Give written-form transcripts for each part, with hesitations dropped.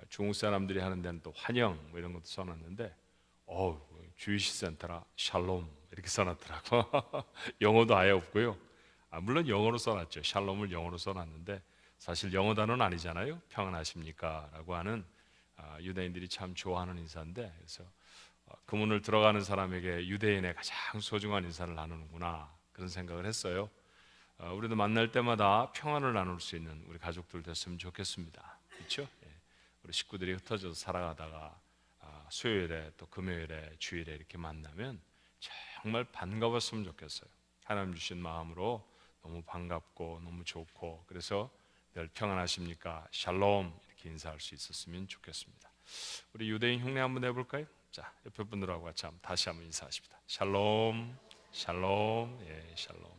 중국 사람들이 하는 데는 또 환영 뭐 이런 것도 써놨는데 주이시 센터라 샬롬 이렇게 써놨더라고. 영어도 아예 없고요. 물론 영어로 써놨죠. 샬롬을 영어로 써놨는데 사실 영어 단어는 아니잖아요. 평안하십니까? 라고 하는 유대인들이 참 좋아하는 인사인데, 그래서 그 문을 들어가는 사람에게 유대인의 가장 소중한 인사를 나누는구나 그런 생각을 했어요. 우리도 만날 때마다 평안을 나눌 수 있는 우리 가족들 됐으면 좋겠습니다. 그렇죠? 우리 식구들이 흩어져서 살아가다가 수요일에 또 금요일에 주일에 이렇게 만나면 정말 반가웠으면 좋겠어요. 하나님 주신 마음으로 너무 반갑고 너무 좋고, 그래서 늘 평안하십니까? 샬롬 이렇게 인사할 수 있었으면 좋겠습니다. 우리 유대인 흉내 한번 해볼까요? 자, 옆에 분들하고 같이 다시 한번 인사하십니다. 샬롬, 샬롬, 샬롬.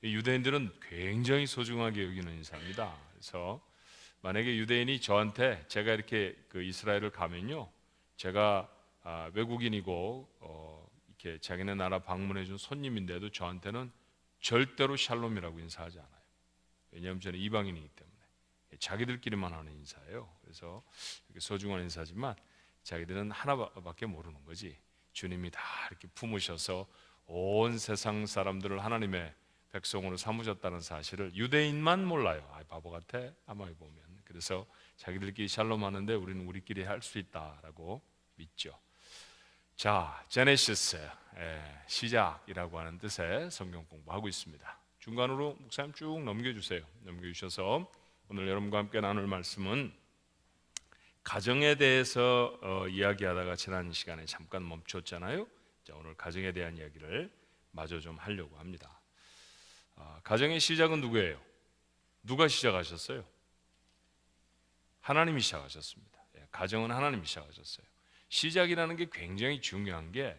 유대인들은 굉장히 소중하게 여기는 인사입니다. 그래서 만약에 유대인이 저한테, 제가 이렇게 그 이스라엘을 가면요, 제가 외국인이고 이렇게 자기네 나라 방문해 준 손님인데도 저한테는 절대로 샬롬이라고 인사하지 않아요. 왜냐하면 저는 이방인이기 때문에 자기들끼리만 하는 인사예요. 그래서 이렇게 소중한 인사지만 자기들은 하나밖에 모르는 거지. 주님이 다 이렇게 품으셔서 온 세상 사람들을 하나님의 백성으로 삼으셨다는 사실을 유대인만 몰라요. 바보 같아 아마이 보면. 그래서 자기들끼리 샬롬 하는데 우리는 우리끼리 할 수 있다라고 믿죠. 자, 제네시스, 시작이라고 하는 뜻의 성경 공부하고 있습니다. 중간으로 목사님 쭉 넘겨주세요. 넘겨주셔서 오늘 여러분과 함께 나눌 말씀은 가정에 대해서 이야기하다가 지난 시간에 잠깐 멈췄잖아요. 자, 오늘 가정에 대한 이야기를 마저 좀 하려고 합니다. 가정의 시작은 누구예요? 누가 시작하셨어요? 하나님이 시작하셨습니다. 가정은 하나님이 시작하셨어요. 시작이라는 게 굉장히 중요한 게,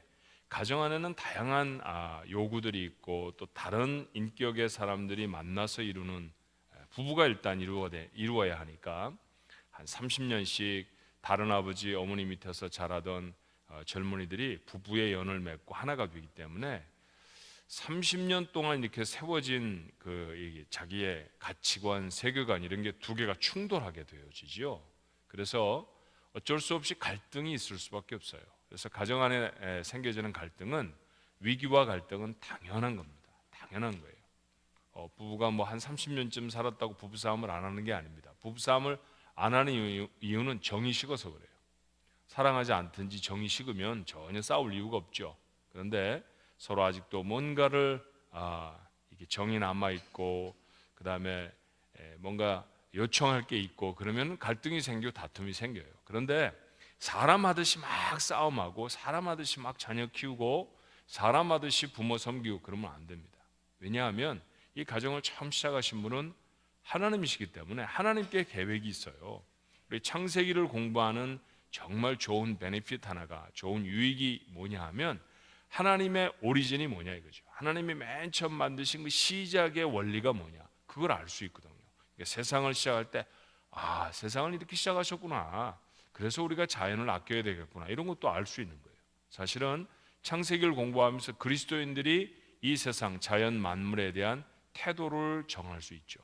가정 안에는 다양한 요구들이 있고 또 다른 인격의 사람들이 만나서 이루는, 부부가 일단 이루어야 하니까 한 30년씩 다른 아버지 어머니 밑에서 자라던 젊은이들이 부부의 연을 맺고 하나가 되기 때문에 30년 동안 이렇게 세워진 자기의 가치관, 세계관 이런 게 두 개가 충돌하게 되어지지요. 그래서 어쩔 수 없이 갈등이 있을 수밖에 없어요. 그래서 가정 안에 생겨지는 갈등은, 위기와 갈등은 당연한 겁니다. 당연한 거예요. 부부가 뭐 한 30년쯤 살았다고 부부싸움을 안 하는 게 아닙니다. 부부싸움을 안 하는 이유는 정이 식어서 그래요. 사랑하지 않든지 정이 식으면 전혀 싸울 이유가 없죠. 그런데 서로 아직도 뭔가를 이게 정이 남아 있고, 그 다음에 뭔가 요청할 게 있고, 그러면 갈등이 생기고 다툼이 생겨요. 그런데 사람 하듯이 막 싸움하고, 사람 하듯이 막 자녀 키우고, 사람 하듯이 부모 섬기고 그러면 안 됩니다. 왜냐하면 이 가정을 처음 시작하신 분은 하나님이시기 때문에 하나님께 계획이 있어요. 우리 창세기를 공부하는 정말 좋은 베네핏 하나가, 좋은 유익이 뭐냐 하면, 하나님의 오리진이 뭐냐 이거죠. 하나님이 맨 처음 만드신 그 시작의 원리가 뭐냐, 그걸 알 수 있거든요. 그러니까 세상을 시작할 때 세상을 이렇게 시작하셨구나, 그래서 우리가 자연을 아껴야 되겠구나, 이런 것도 알 수 있는 거예요. 사실은 창세기를 공부하면서 그리스도인들이 이 세상 자연 만물에 대한 태도를 정할 수 있죠.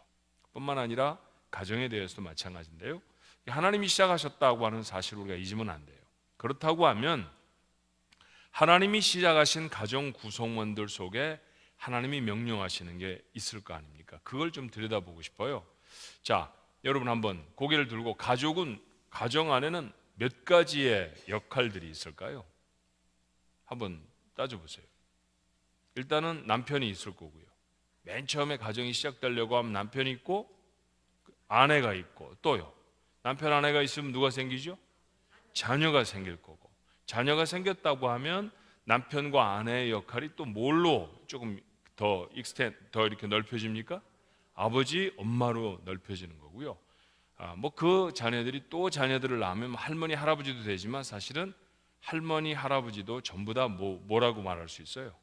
뿐만 아니라 가정에 대해서도 마찬가지인데요, 하나님이 시작하셨다고 하는 사실을 우리가 잊으면 안 돼요. 그렇다고 하면 하나님이 시작하신 가정 구성원들 속에 하나님이 명령하시는 게 있을 거 아닙니까? 그걸 좀 들여다보고 싶어요. 자, 여러분 한번 고개를 들고, 가정 안에는 몇 가지의 역할들이 있을까요? 한번 따져보세요. 일단은 남편이 있을 거고요. 맨 처음에 가정이 시작되려고 하면 남편이 있고 아내가 있고, 또요, 남편 아내가 있으면 누가 생기죠? 자녀가 생길 거고, 자녀가 생겼다고 하면 남편과 아내의 역할이 또 뭘로 조금 더 이렇게 넓혀집니까? 아버지, 엄마로 넓혀지는 거고요. 뭐 그 자녀들이 또 자녀들을 낳으면 할머니, 할아버지도 되지만 사실은 할머니, 할아버지도 전부 다 뭐라고 말할 수 있어요?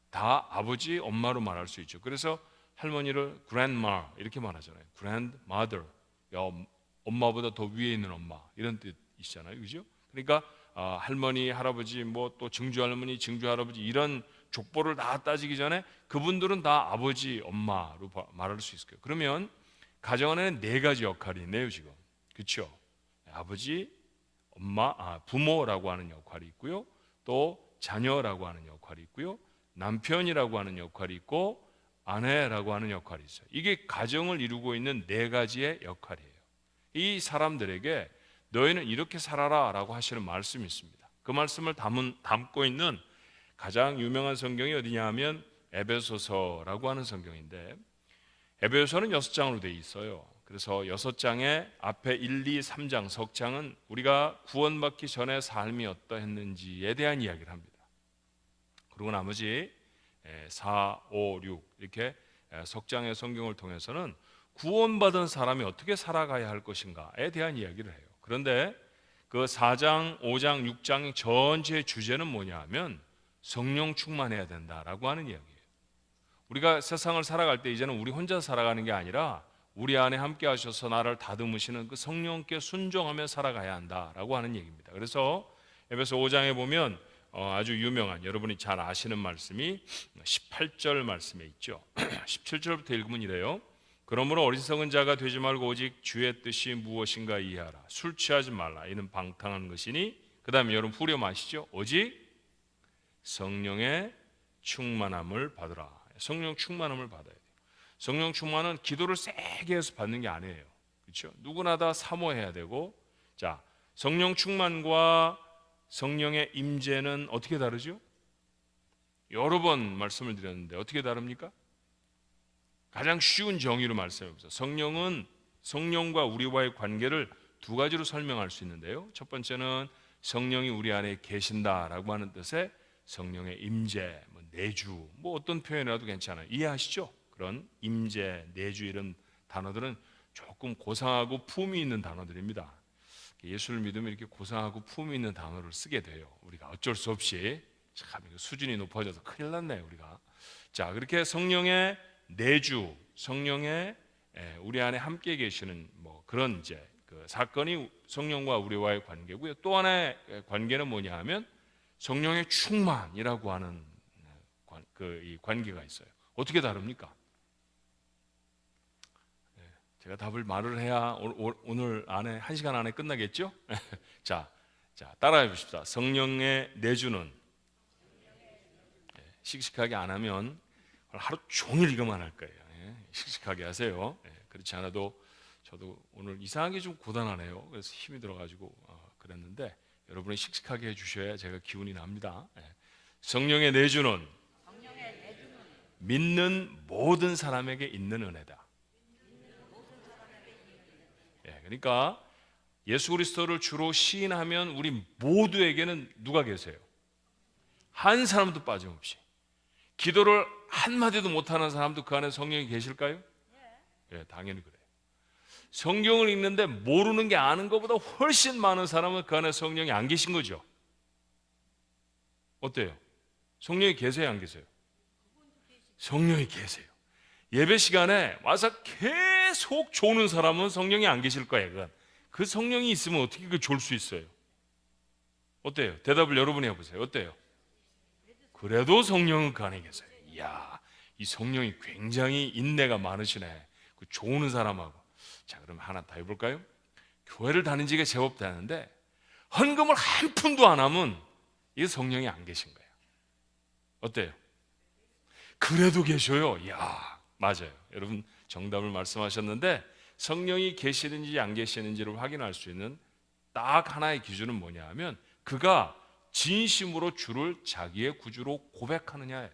다 아버지, 엄마로 말할 수 있죠. 그래서 할머니를 grandma 이렇게 말하잖아요. grandmother, 엄마보다 더 위에 있는 엄마, 이런 뜻이잖아요, 그죠? 그러니까 할머니, 할아버지, 뭐 또 증조 할머니, 증조 할아버지, 이런 족보를 다 따지기 전에 그분들은 다 아버지, 엄마로 말할 수 있을 거예요. 그러면 가정 안에는 네 가지 역할이 있네요, 지금. 그렇죠? 아버지, 엄마, 부모라고 하는 역할이 있고요. 또 자녀라고 하는 역할이 있고요. 남편이라고 하는 역할이 있고 아내라고 하는 역할이 있어요. 이게 가정을 이루고 있는 네 가지의 역할이에요. 이 사람들에게 너희는 이렇게 살아라 라고 하시는 말씀이 있습니다. 그 말씀을 담고 있는 가장 유명한 성경이 어디냐 하면 에베소서라고 하는 성경인데, 에베소서는 6장으로 되어 있어요. 그래서 6장의 앞에 1, 2, 3장, 석장은 우리가 구원받기 전에 삶이 어떠했는지에 대한 이야기를 합니다. 그리고 나머지 4, 5, 6 이렇게 석장의 성경을 통해서는 구원받은 사람이 어떻게 살아가야 할 것인가에 대한 이야기를 해요. 그런데 그 4장, 5장, 6장 전체의 주제는 뭐냐 하면 성령 충만해야 된다라고 하는 이야기예요. 우리가 세상을 살아갈 때 이제는 우리 혼자 살아가는 게 아니라 우리 안에 함께 하셔서 나를 다듬으시는 그 성령께 순종하며 살아가야 한다라고 하는 얘기입니다. 그래서 에베소 5장에 보면 아주 유명한, 여러분이 잘 아시는 말씀이 18절 말씀에 있죠. 17절부터 읽으면 이래요. 그러므로 어리석은 자가 되지 말고 오직 주의 뜻이 무엇인가 이해하라. 술 취하지 말라. 이는 방탕한 것이니. 그 다음에 여러분 후려 마시죠. 오직 성령의 충만함을 받으라. 성령 충만함을 받아야 돼요. 성령 충만은 기도를 세게 해서 받는 게 아니에요. 그렇죠? 누구나 다 사모해야 되고, 자, 성령 충만과 성령의 임재는 어떻게 다르죠? 여러 번 말씀을 드렸는데 어떻게 다릅니까? 가장 쉬운 정의로 말씀해 보세요. 성령은 성령과 우리와의 관계를 두 가지로 설명할 수 있는데요. 첫 번째는 성령이 우리 안에 계신다라고 하는 뜻의 성령의 임재, 내주, 어떤 표현이라도 괜찮아요. 이해하시죠? 그런 임재, 내주 이런 단어들은 조금 고상하고 품이 있는 단어들입니다. 예수를 믿으면 이렇게 고상하고 품이 있는 단어를 쓰게 돼요. 우리가 어쩔 수 없이. 참 수준이 높아져서 큰일 났네요, 우리가. 자, 그렇게 성령의 내주, 성령의 우리 안에 함께 계시는 그런 이제 그 사건이 성령과 우리와의 관계고요. 또 하나의 관계는 뭐냐 하면 성령의 충만이라고 하는 이 관계가 있어요. 어떻게 다릅니까? 제가 답을 말을 해야 오늘 안에 1시간 안에 끝나겠죠? 자, 따라해 보십시다. 성령의 내주는 씩씩하게 안 하면 하루 종일 이거만 할 거예요. 씩씩하게 하세요. 그렇지 않아도 저도 오늘 이상하게 좀 고단하네요. 그래서 힘이 들어가지고 그랬는데 여러분이 씩씩하게 해주셔야 제가 기운이 납니다. 성령의 내주는 믿는 모든 사람에게 있는 은혜다. 그러니까 예수 그리스도를 주로 시인하면 우리 모두에게는 누가 계세요? 한 사람도 빠짐없이. 기도를 한마디도 못하는 사람도 그 안에 성령이 계실까요? 당연히 그래요. 성경을 읽는데 모르는 게 아는 것보다 훨씬 많은 사람은 그 안에 성령이 안 계신 거죠. 어때요? 성령이 계세요, 안 계세요? 성령이 계세요. 예배 시간에 와서 계속 조는 사람은 성령이 안 계실 거예요. 그건. 그 성령이 있으면 어떻게 그 졸 수 있어요? 어때요? 대답을 여러분이 해보세요. 어때요? 그래도 성령은 그 안에 계세요. 이야, 이 성령이 굉장히 인내가 많으시네. 그 조는 사람하고. 자, 그럼 하나 더 해볼까요? 교회를 다닌 지가 제법 되는데 헌금을 한 푼도 안 하면 이게 성령이 안 계신 거예요. 어때요? 그래도 계셔요. 이야, 맞아요. 여러분 정답을 말씀하셨는데 성령이 계시는지 안 계시는지를 확인할 수 있는 딱 하나의 기준은 뭐냐 하면 그가 진심으로 주를 자기의 구주로 고백하느냐예요.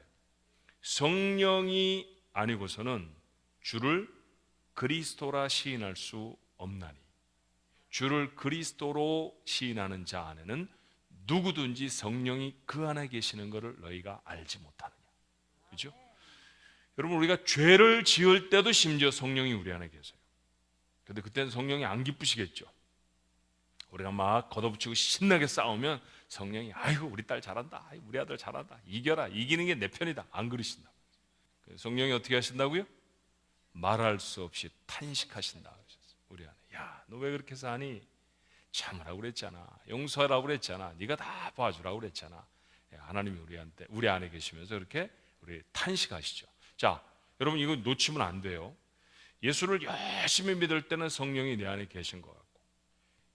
성령이 아니고서는 주를 그리스도라 시인할 수 없나니 주를 그리스도로 시인하는 자 안에는 누구든지 성령이 그 안에 계시는 것을 너희가 알지 못하느냐. 그렇죠? 여러분 우리가 죄를 지을 때도 심지어 성령이 우리 안에 계세요. 근데 그때는 성령이 안 기쁘시겠죠. 우리가 막 걷어붙이고 신나게 싸우면 성령이 아이고 우리 딸 잘한다, 우리 아들 잘한다, 이겨라, 이기는 게 내 편이다, 안 그러신다. 성령이 어떻게 하신다고요? 말할 수 없이 탄식하신다 그러셨어요. 우리 안에. 야, 너 왜 그렇게 해서 하니? 참으라고 그랬잖아, 용서하라고 그랬잖아, 네가 다 봐주라고 그랬잖아. 하나님이 우리 안에 계시면서 이렇게 우리 탄식하시죠. 자, 여러분 이거 놓치면 안 돼요. 예수를 열심히 믿을 때는 성령이 내 안에 계신 것 같고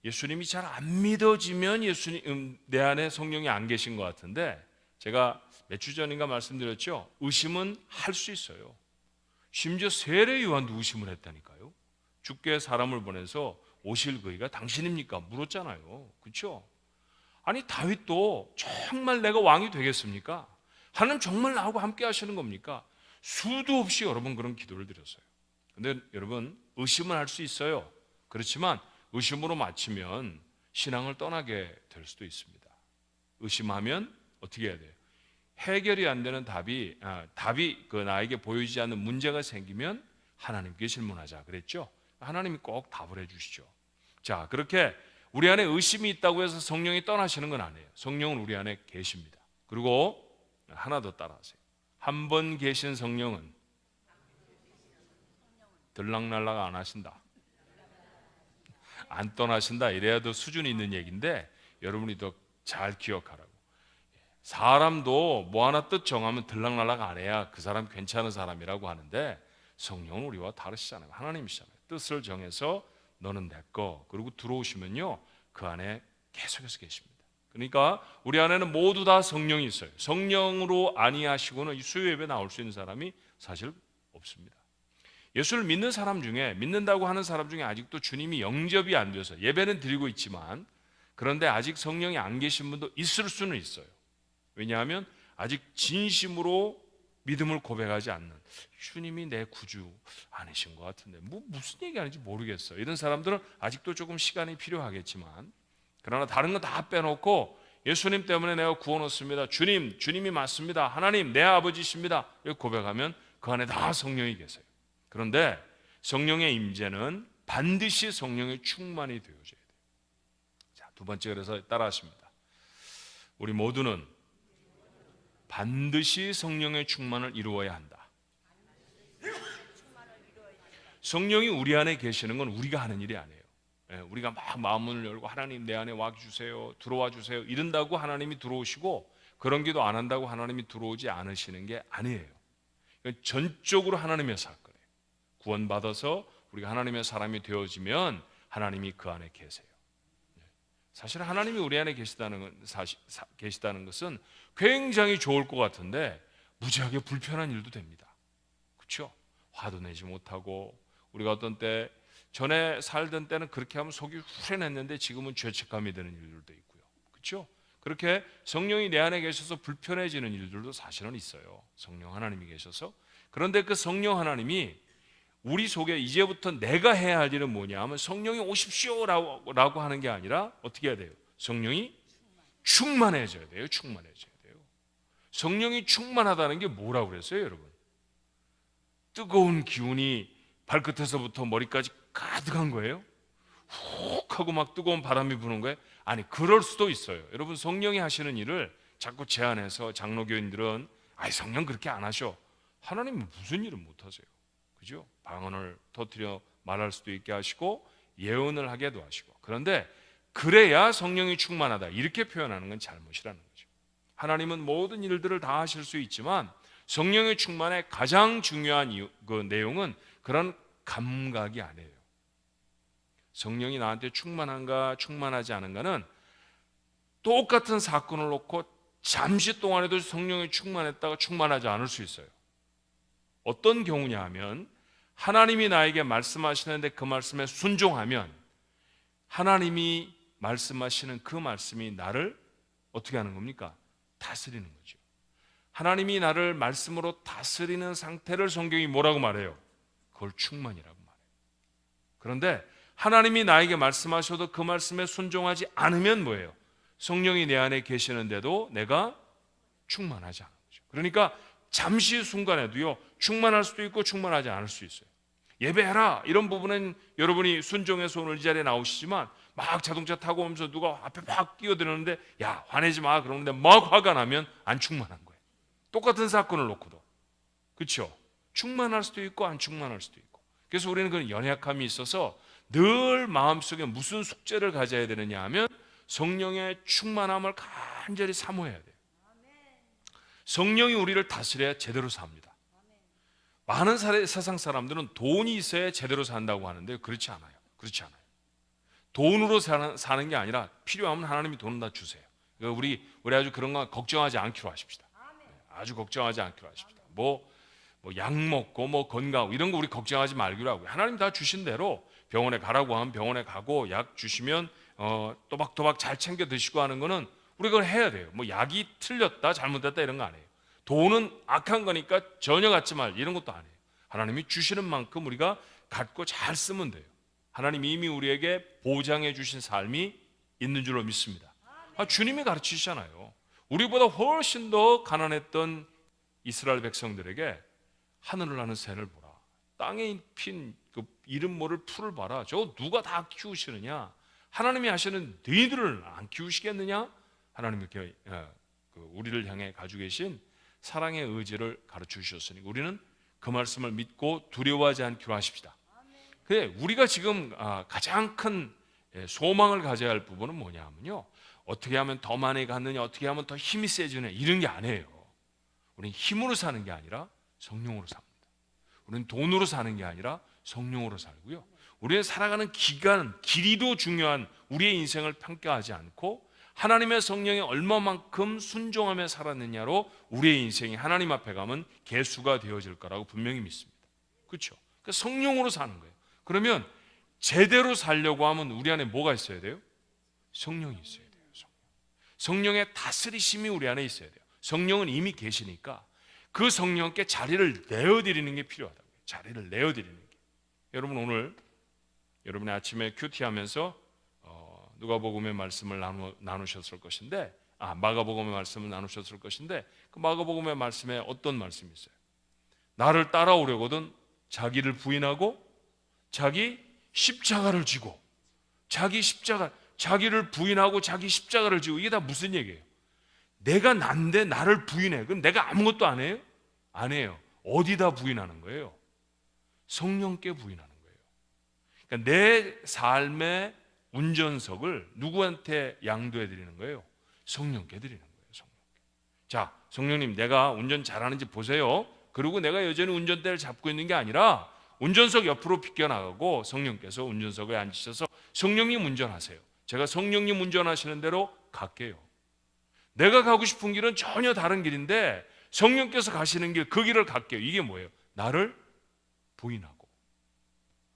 예수님이 잘 안 믿어지면 예수님 내 안에 성령이 안 계신 것 같은데, 제가 몇 주 전인가 말씀드렸죠. 의심은 할 수 있어요. 심지어 세례 요한도 의심을 했다니까요. 주께 사람을 보내서 오실 그이가 당신입니까? 물었잖아요. 그렇죠? 아니 다윗도 정말 내가 왕이 되겠습니까? 하나님 정말 나하고 함께 하시는 겁니까? 수도 없이 여러분 그런 기도를 드렸어요. 근데 여러분 의심은 할 수 있어요. 그렇지만 의심으로 마치면 신앙을 떠나게 될 수도 있습니다. 의심하면 어떻게 해야 돼요? 해결이 안 되는 답이 나에게 보이지 않는 문제가 생기면 하나님께 질문하자 그랬죠. 하나님이 꼭 답을 해주시죠. 자, 그렇게 우리 안에 의심이 있다고 해서 성령이 떠나시는 건 아니에요. 성령은 우리 안에 계십니다. 그리고 하나 더 따라하세요. 한 번 계신 성령은 들락날락 안 하신다, 안 떠나신다. 이래야 더 수준이 있는 얘기인데 여러분이 더 잘 기억하라고. 사람도 뭐 하나 뜻 정하면 들락날락 안 해야 그 사람 괜찮은 사람이라고 하는데, 성령은 우리와 다르시잖아요. 하나님이시잖아요. 뜻을 정해서 너는 내 거, 그리고 들어오시면요 그 안에 계속해서 계십니다. 그러니까 우리 안에는 모두 다 성령이 있어요. 성령으로 아니하시고는 이 수요 예배 나올 수 있는 사람이 사실 없습니다. 예수를 믿는 사람 중에, 믿는다고 하는 사람 중에 아직도 주님이 영접이 안 돼서 예배는 드리고 있지만, 그런데 아직 성령이 안 계신 분도 있을 수는 있어요. 왜냐하면 아직 진심으로 믿음을 고백하지 않는, 주님이 내 구주 아니신 것 같은데 무슨 얘기하는지 모르겠어, 이런 사람들은 아직도 조금 시간이 필요하겠지만, 그러나 다른 거 다 빼놓고 예수님 때문에 내가 구원 얻습니다, 주님이 맞습니다, 하나님 내 아버지십니다, 이렇게 고백하면 그 안에 다 성령이 계세요. 그런데 성령의 임재는 반드시 성령의 충만이 되어져야 돼요. 자, 두 번째, 그래서 따라하십니다. 우리 모두는 반드시 성령의 충만을 이루어야 한다. 성령이 우리 안에 계시는 건 우리가 하는 일이 아니에요. 우리가 막 마음을 열고 하나님 내 안에 와 주세요, 들어와 주세요 이런다고 하나님이 들어오시고, 그런 기도 안 한다고 하나님이 들어오지 않으시는 게 아니에요. 전적으로 하나님의 사건이에요. 구원받아서 우리가 하나님의 사람이 되어지면 하나님이 그 안에 계세요. 사실 하나님이 우리 안에 계시다는 것은 굉장히 좋을 것 같은데 무지하게 불편한 일도 됩니다. 그렇죠? 화도 내지 못하고, 우리가 어떤 때 전에 살던 때는 그렇게 하면 속이 후련했는데 지금은 죄책감이 드는 일들도 있고요. 그렇죠? 그렇게 성령이 내 안에 계셔서 불편해지는 일들도 사실은 있어요. 성령 하나님이 계셔서. 그런데 그 성령 하나님이 우리 속에 이제부터 내가 해야 할 일은 뭐냐 하면, 성령이 오십시오라고 하는 게 아니라 어떻게 해야 돼요? 성령이 충만해져야 돼요. 충만해져야 돼요. 성령이 충만하다는 게 뭐라고 그랬어요, 여러분? 뜨거운 기운이 발끝에서부터 머리까지 가득한 거예요? 훅 하고 막 뜨거운 바람이 부는 거예요? 아니, 그럴 수도 있어요. 여러분, 성령이 하시는 일을 자꾸 제안해서 장로교인들은 성령 그렇게 안 하셔, 하나님은 무슨 일을 못 하세요. 그죠? 방언을 터뜨려 말할 수도 있게 하시고 예언을 하게도 하시고, 그런데 그래야 성령이 충만하다 이렇게 표현하는 건 잘못이라는 거죠. 하나님은 모든 일들을 다 하실 수 있지만 성령의 충만의 가장 중요한 그 내용은 그런 감각이 아니에요. 성령이 나한테 충만한가 충만하지 않은가는 똑같은 사건을 놓고 잠시 동안에도 성령이 충만했다가 충만하지 않을 수 있어요. 어떤 경우냐 하면, 하나님이 나에게 말씀하시는데 그 말씀에 순종하면 하나님이 말씀하시는 그 말씀이 나를 어떻게 하는 겁니까? 다스리는 거죠. 하나님이 나를 말씀으로 다스리는 상태를 성경이 뭐라고 말해요? 그걸 충만이라고 말해요. 그런데 하나님이 나에게 말씀하셔도 그 말씀에 순종하지 않으면 뭐예요? 성령이 내 안에 계시는데도 내가 충만하지 않은 거죠. 그러니까 잠시 순간에도요, 충만할 수도 있고 충만하지 않을 수 있어요. 예배해라 이런 부분은 여러분이 순종해서 오늘 이 자리에 나오시지만, 막 자동차 타고 오면서 누가 앞에 막 끼어드는데 야 화내지 마 그러는데 막 화가 나면 안 충만한 거예요. 똑같은 사건을 놓고도. 그렇죠? 충만할 수도 있고 안 충만할 수도 있고. 그래서 우리는 그런 연약함이 있어서 늘 마음속에 무슨 숙제를 가져야 되느냐 하면, 성령의 충만함을 간절히 사모해야 돼요. 성령이 우리를 다스려야 제대로 삽니다. 많은 세상 사람들은 돈이 있어야 제대로 산다고 하는데 그렇지 않아요. 그렇지 않아요. 돈으로 사는 게 아니라 필요하면 하나님이 돈은 다 주세요. 그러니까 우리 아주 그런 거 걱정하지 않기로 하십시다. 아주 걱정하지 않기로 하십시다. 뭐 약 먹고 뭐 건강 이런 거 우리 걱정하지 말기로 하고요. 하나님 다 주신 대로 병원에 가라고 하면 병원에 가고, 약 주시면 또박또박 잘 챙겨 드시고 하는 거는 우리가 그걸 해야 돼요. 뭐 약이 틀렸다 잘못됐다 이런 거 아니에요. 돈은 악한 거니까 전혀 갖지 말 이런 것도 아니에요. 하나님이 주시는 만큼 우리가 갖고 잘 쓰면 돼요. 하나님이 이미 우리에게 보장해 주신 삶이 있는 줄로 믿습니다. 주님이 가르치시잖아요. 우리보다 훨씬 더 가난했던 이스라엘 백성들에게 하늘을 나는 새를 보라, 땅에 핀 그 이름 모를 풀을 봐라. 저거 누가 다 키우시느냐? 하나님이 하시는 너희들을 안 키우시겠느냐? 하나님이 이렇게 우리를 향해 가지고 계신 사랑의 의지를 가르쳐 주셨으니 우리는 그 말씀을 믿고 두려워하지 않기로 하십시다. 그래, 우리가 지금 가장 큰 소망을 가져야 할 부분은 뭐냐면요, 어떻게 하면 더 많이 갖느냐, 어떻게 하면 더 힘이 세지느냐 이런 게 아니에요. 우리는 힘으로 사는 게 아니라 성령으로 삽니다. 우리는 돈으로 사는 게 아니라 성령으로 살고요. 우리는 살아가는 길이도 중요한 우리의 인생을 평가하지 않고 하나님의 성령에 얼마만큼 순종하며 살았느냐로 우리의 인생이 하나님 앞에 가면 계수가 되어질 거라고 분명히 믿습니다. 그렇죠? 그러니까 성령으로 사는 거예요. 그러면 제대로 살려고 하면 우리 안에 뭐가 있어야 돼요? 성령이 있어야 돼요. 성령의 다스리심이 우리 안에 있어야 돼요. 성령은 이미 계시니까 그 성령께 자리를 내어드리는 게 필요하다고요. 자리를 내어드리는 게. 여러분, 오늘 여러분의 아침에 큐티하면서 누가복음의 말씀을 나누셨을 것인데, 마가복음의 말씀을 나누셨을 것인데, 그 마가복음의 말씀에 어떤 말씀이 있어요? 나를 따라오려거든 자기를 부인하고 자기 십자가를 지고, 자기를 부인하고 자기 십자가를 지고. 이게 다 무슨 얘기예요? 내가 난데 나를 부인해. 그럼 내가 아무것도 안 해요? 안 해요. 어디다 부인하는 거예요? 성령께 부인하는 거예요. 그러니까 내 삶의 운전석을 누구한테 양도해 드리는 거예요? 성령께 드리는 거예요. 성령께. 자, 성령님, 내가 운전 잘하는지 보세요. 그리고 내가 여전히 운전대를 잡고 있는 게 아니라 운전석 옆으로 비껴나가고 성령께서 운전석에 앉으셔서 성령님 운전하세요. 제가 성령님 운전하시는 대로 갈게요. 내가 가고 싶은 길은 전혀 다른 길인데 성령께서 가시는 길, 그 길을 갈게요. 이게 뭐예요? 나를 부인하고.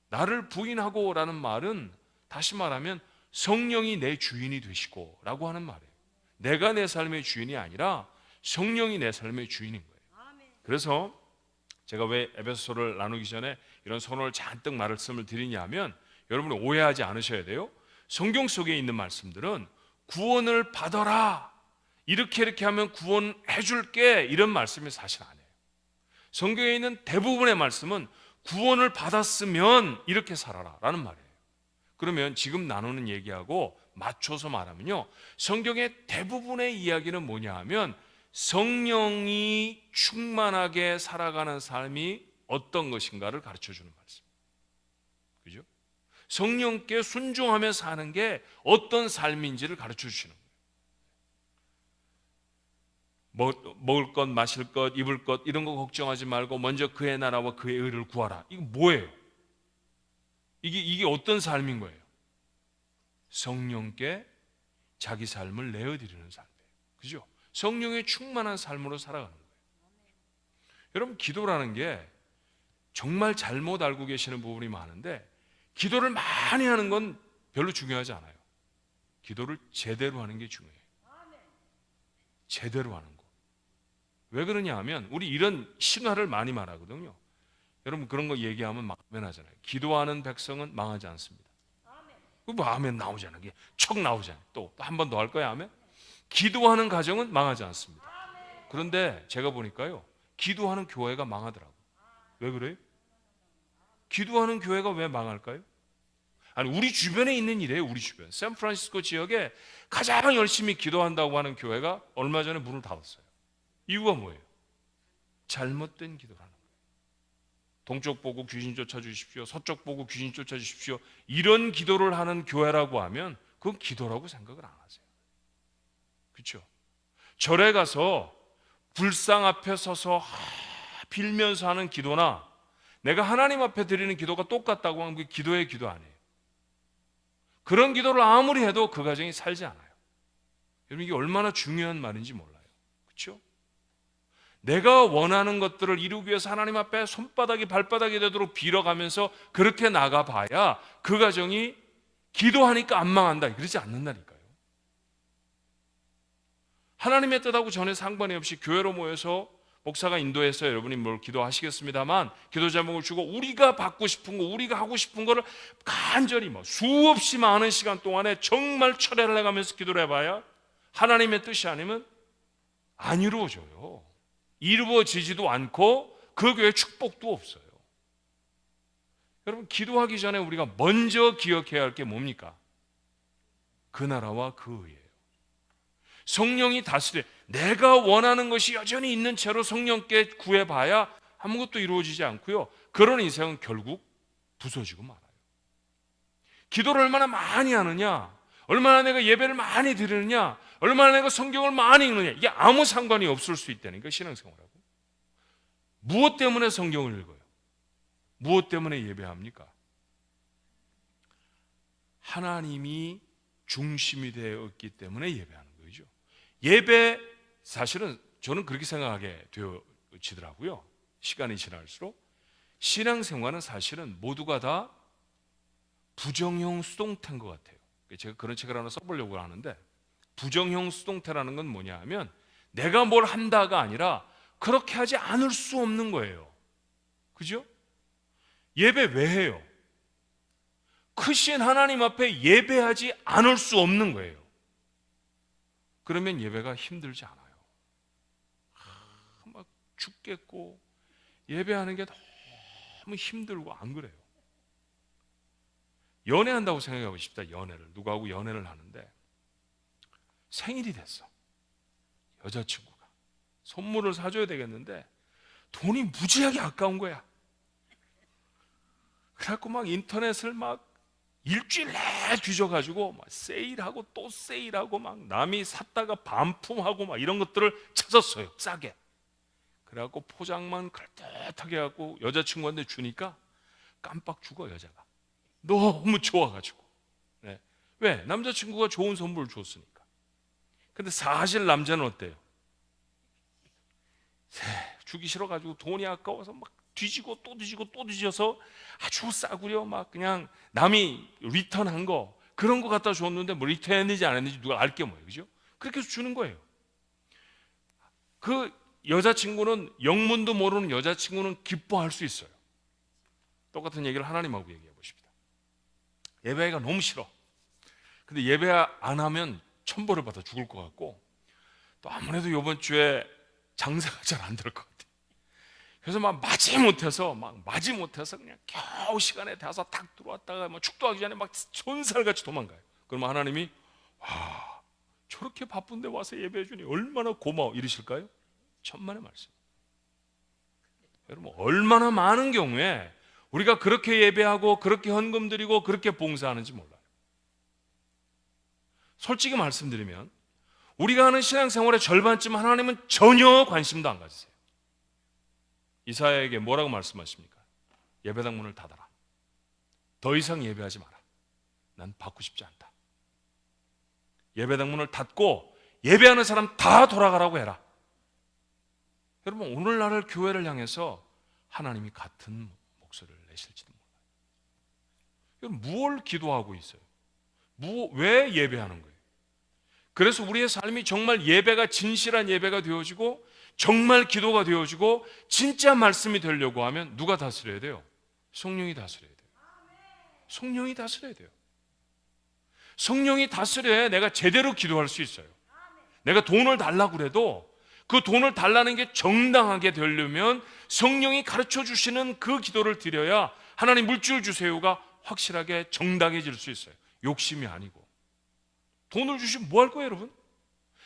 나를 부인하고라는 말은 다시 말하면 성령이 내 주인이 되시고 라고 하는 말이에요. 내가 내 삶의 주인이 아니라 성령이 내 삶의 주인인 거예요. 그래서 제가 왜 에베소서를 나누기 전에 이런 선언을 잔뜩 말씀을 드리냐면, 여러분이 오해하지 않으셔야 돼요. 성경 속에 있는 말씀들은 구원을 받아라, 이렇게 하면 구원해 줄게, 이런 말씀이 사실 아니에요. 성경에 있는 대부분의 말씀은 구원을 받았으면 이렇게 살아라 라는 말이에요. 그러면 지금 나누는 얘기하고 맞춰서 말하면요, 성경의 대부분의 이야기는 뭐냐 하면 성령이 충만하게 살아가는 삶이 어떤 것인가를 가르쳐주는 말씀. 그죠? 성령께 순종하며 사는 게 어떤 삶인지를 가르쳐주시는 거예요. 먹을 것, 마실 것, 입을 것 이런 거 걱정하지 말고 먼저 그의 나라와 그의 의를 구하라. 이거 뭐예요? 이게 어떤 삶인 거예요? 성령께 자기 삶을 내어드리는 삶이에요. 그죠? 성령의 충만한 삶으로 살아가는 거예요. 여러분, 기도라는 게 정말 잘못 알고 계시는 부분이 많은데, 기도를 많이 하는 건 별로 중요하지 않아요. 기도를 제대로 하는 게 중요해요. 제대로 하는 거. 왜 그러냐 하면 우리 이런 신화를 많이 말하거든요. 여러분, 그런 거 얘기하면 막 변하잖아요. 기도하는 백성은 망하지 않습니다. 뭐 아멘 나오잖아요. 척 나오잖아요. 또 한 번 더 할 거야, 아멘. 기도하는 가정은 망하지 않습니다. 그런데 제가 보니까요, 기도하는 교회가 망하더라고요. 왜 그래요? 기도하는 교회가 왜 망할까요? 아니, 우리 주변에 있는 일이에요. 우리 주변 샌프란시스코 지역에 가장 열심히 기도한다고 하는 교회가 얼마 전에 문을 닫았어요. 이유가 뭐예요? 잘못된 기도를 하는 거예요. 동쪽 보고 귀신 쫓아주십시오, 서쪽 보고 귀신 쫓아주십시오, 이런 기도를 하는 교회라고 하면 그건 기도라고 생각을 안 하세요. 그렇죠? 절에 가서 불상 앞에 서서 빌면서 하는 기도나 내가 하나님 앞에 드리는 기도가 똑같다고 하면 그게 기도의 기도 아니에요. 그런 기도를 아무리 해도 그 가정이 살지 않아요. 여러분, 이게 얼마나 중요한 말인지 몰라요. 그렇죠? 내가 원하는 것들을 이루기 위해서 하나님 앞에 손바닥이 발바닥이 되도록 빌어가면서 그렇게 나가봐야 그 가정이 기도하니까 안 망한다, 그러지 않는다니까요. 하나님의 뜻하고 전혀 상관이 없이 교회로 모여서 목사가 인도해서 여러분이 뭘 기도하시겠습니다만 기도 제목을 주고 우리가 받고 싶은 거, 우리가 하고 싶은 거를 간절히 수없이 많은 시간 동안에 정말 철회를 해가면서 기도를 해봐야 하나님의 뜻이 아니면 안 이루어져요. 이루어지지도 않고 그 교회에 축복도 없어요. 여러분, 기도하기 전에 우리가 먼저 기억해야 할 게 뭡니까? 그 나라와 그 의예요. 성령이 다스려, 내가 원하는 것이 여전히 있는 채로 성령께 구해봐야 아무것도 이루어지지 않고요, 그런 인생은 결국 부서지고 말아요. 기도를 얼마나 많이 하느냐, 얼마나 내가 예배를 많이 드리느냐, 얼마나 내가 성경을 많이 읽느냐, 이게 아무 상관이 없을 수 있다니까, 신앙생활하고. 무엇 때문에 성경을 읽어요? 무엇 때문에 예배합니까? 하나님이 중심이 되었기 때문에 예배하는 거죠. 예배, 사실은 저는 그렇게 생각하게 되어지더라고요. 시간이 지날수록 신앙생활은 사실은 모두가 다 부정형 수동태인 것 같아요. 제가 그런 책을 하나 써보려고 하는데, 부정형 수동태라는 건 뭐냐 하면 내가 뭘 한다가 아니라 그렇게 하지 않을 수 없는 거예요. 그죠? 예배 왜 해요? 크신 하나님 앞에 예배하지 않을 수 없는 거예요. 그러면 예배가 힘들지 않아요. 막 죽겠고 예배하는 게 너무 힘들고, 안 그래요? 연애한다고 생각해 보십시다. 연애를, 누구하고 연애를 하는데 생일이 됐어. 여자친구가 선물을 사줘야 되겠는데 돈이 무지하게 아까운 거야. 그래갖고 막 인터넷을 막 일주일 내내 뒤져가지고 막 세일하고 또 세일하고 막 남이 샀다가 반품하고 막 이런 것들을 찾았어요, 싸게. 그래갖고 포장만 그럴듯하게 해갖고 여자친구한테 주니까 깜빡 죽어, 여자가. 너무 좋아가지고. 네. 왜? 남자친구가 좋은 선물을 줬으니까. 근데 사실 남자는 어때요? 주기 싫어가지고 돈이 아까워서 막 뒤지고 또 뒤지고 또 뒤져서 아주 싸구려 막 그냥 남이 리턴한 거, 그런 거 갖다 줬는데 뭐 리턴했는지 안 했는지 누가 알게 뭐예요, 그죠? 그렇게 해서 주는 거예요. 그 여자친구는, 영문도 모르는 여자친구는 기뻐할 수 있어요. 똑같은 얘기를 하나님하고 얘기해 보십니다. 예배가 너무 싫어. 근데 예배 안 하면 천벌을 받아 죽을 것 같고, 또 아무래도 이번 주에 장사가 잘 안 될 것 같아요. 그래서 막 마지 못해서 그냥 겨우 시간에 돼서 딱 들어왔다가 뭐 축도하기 전에 막 손살같이 도망가요. 그러면 하나님이, 와, 저렇게 바쁜데 와서 예배해 주니 얼마나 고마워, 이러실까요? 천만의 말씀. 여러분, 얼마나 많은 경우에 우리가 그렇게 예배하고 그렇게 헌금 드리고 그렇게 봉사하는지 몰라요. 솔직히 말씀드리면 우리가 하는 신앙생활의 절반쯤 하나님은 전혀 관심도 안 가지세요. 이사야에게 뭐라고 말씀하십니까? 예배당 문을 닫아라. 더 이상 예배하지 마라. 난 받고 싶지 않다. 예배당 문을 닫고 예배하는 사람 다 돌아가라고 해라. 여러분, 오늘날을 교회를 향해서 하나님이 같은 목소리를 내실지도 몰라요. 여러분, 무엇을 기도하고 있어요? 왜 예배하는 거예요? 그래서 우리의 삶이 정말 예배가 진실한 예배가 되어지고 정말 기도가 되어지고 진짜 말씀이 되려고 하면 누가 다스려야 돼요? 성령이 다스려야 돼요. 성령이 다스려야 돼요. 성령이 다스려야 내가 제대로 기도할 수 있어요. 내가 돈을 달라고 그래도 그 돈을 달라는 게 정당하게 되려면 성령이 가르쳐 주시는 그 기도를 드려야 하나님 물질 주세요가 확실하게 정당해질 수 있어요. 욕심이 아니고. 돈을 주시면 뭐 할 거예요, 여러분?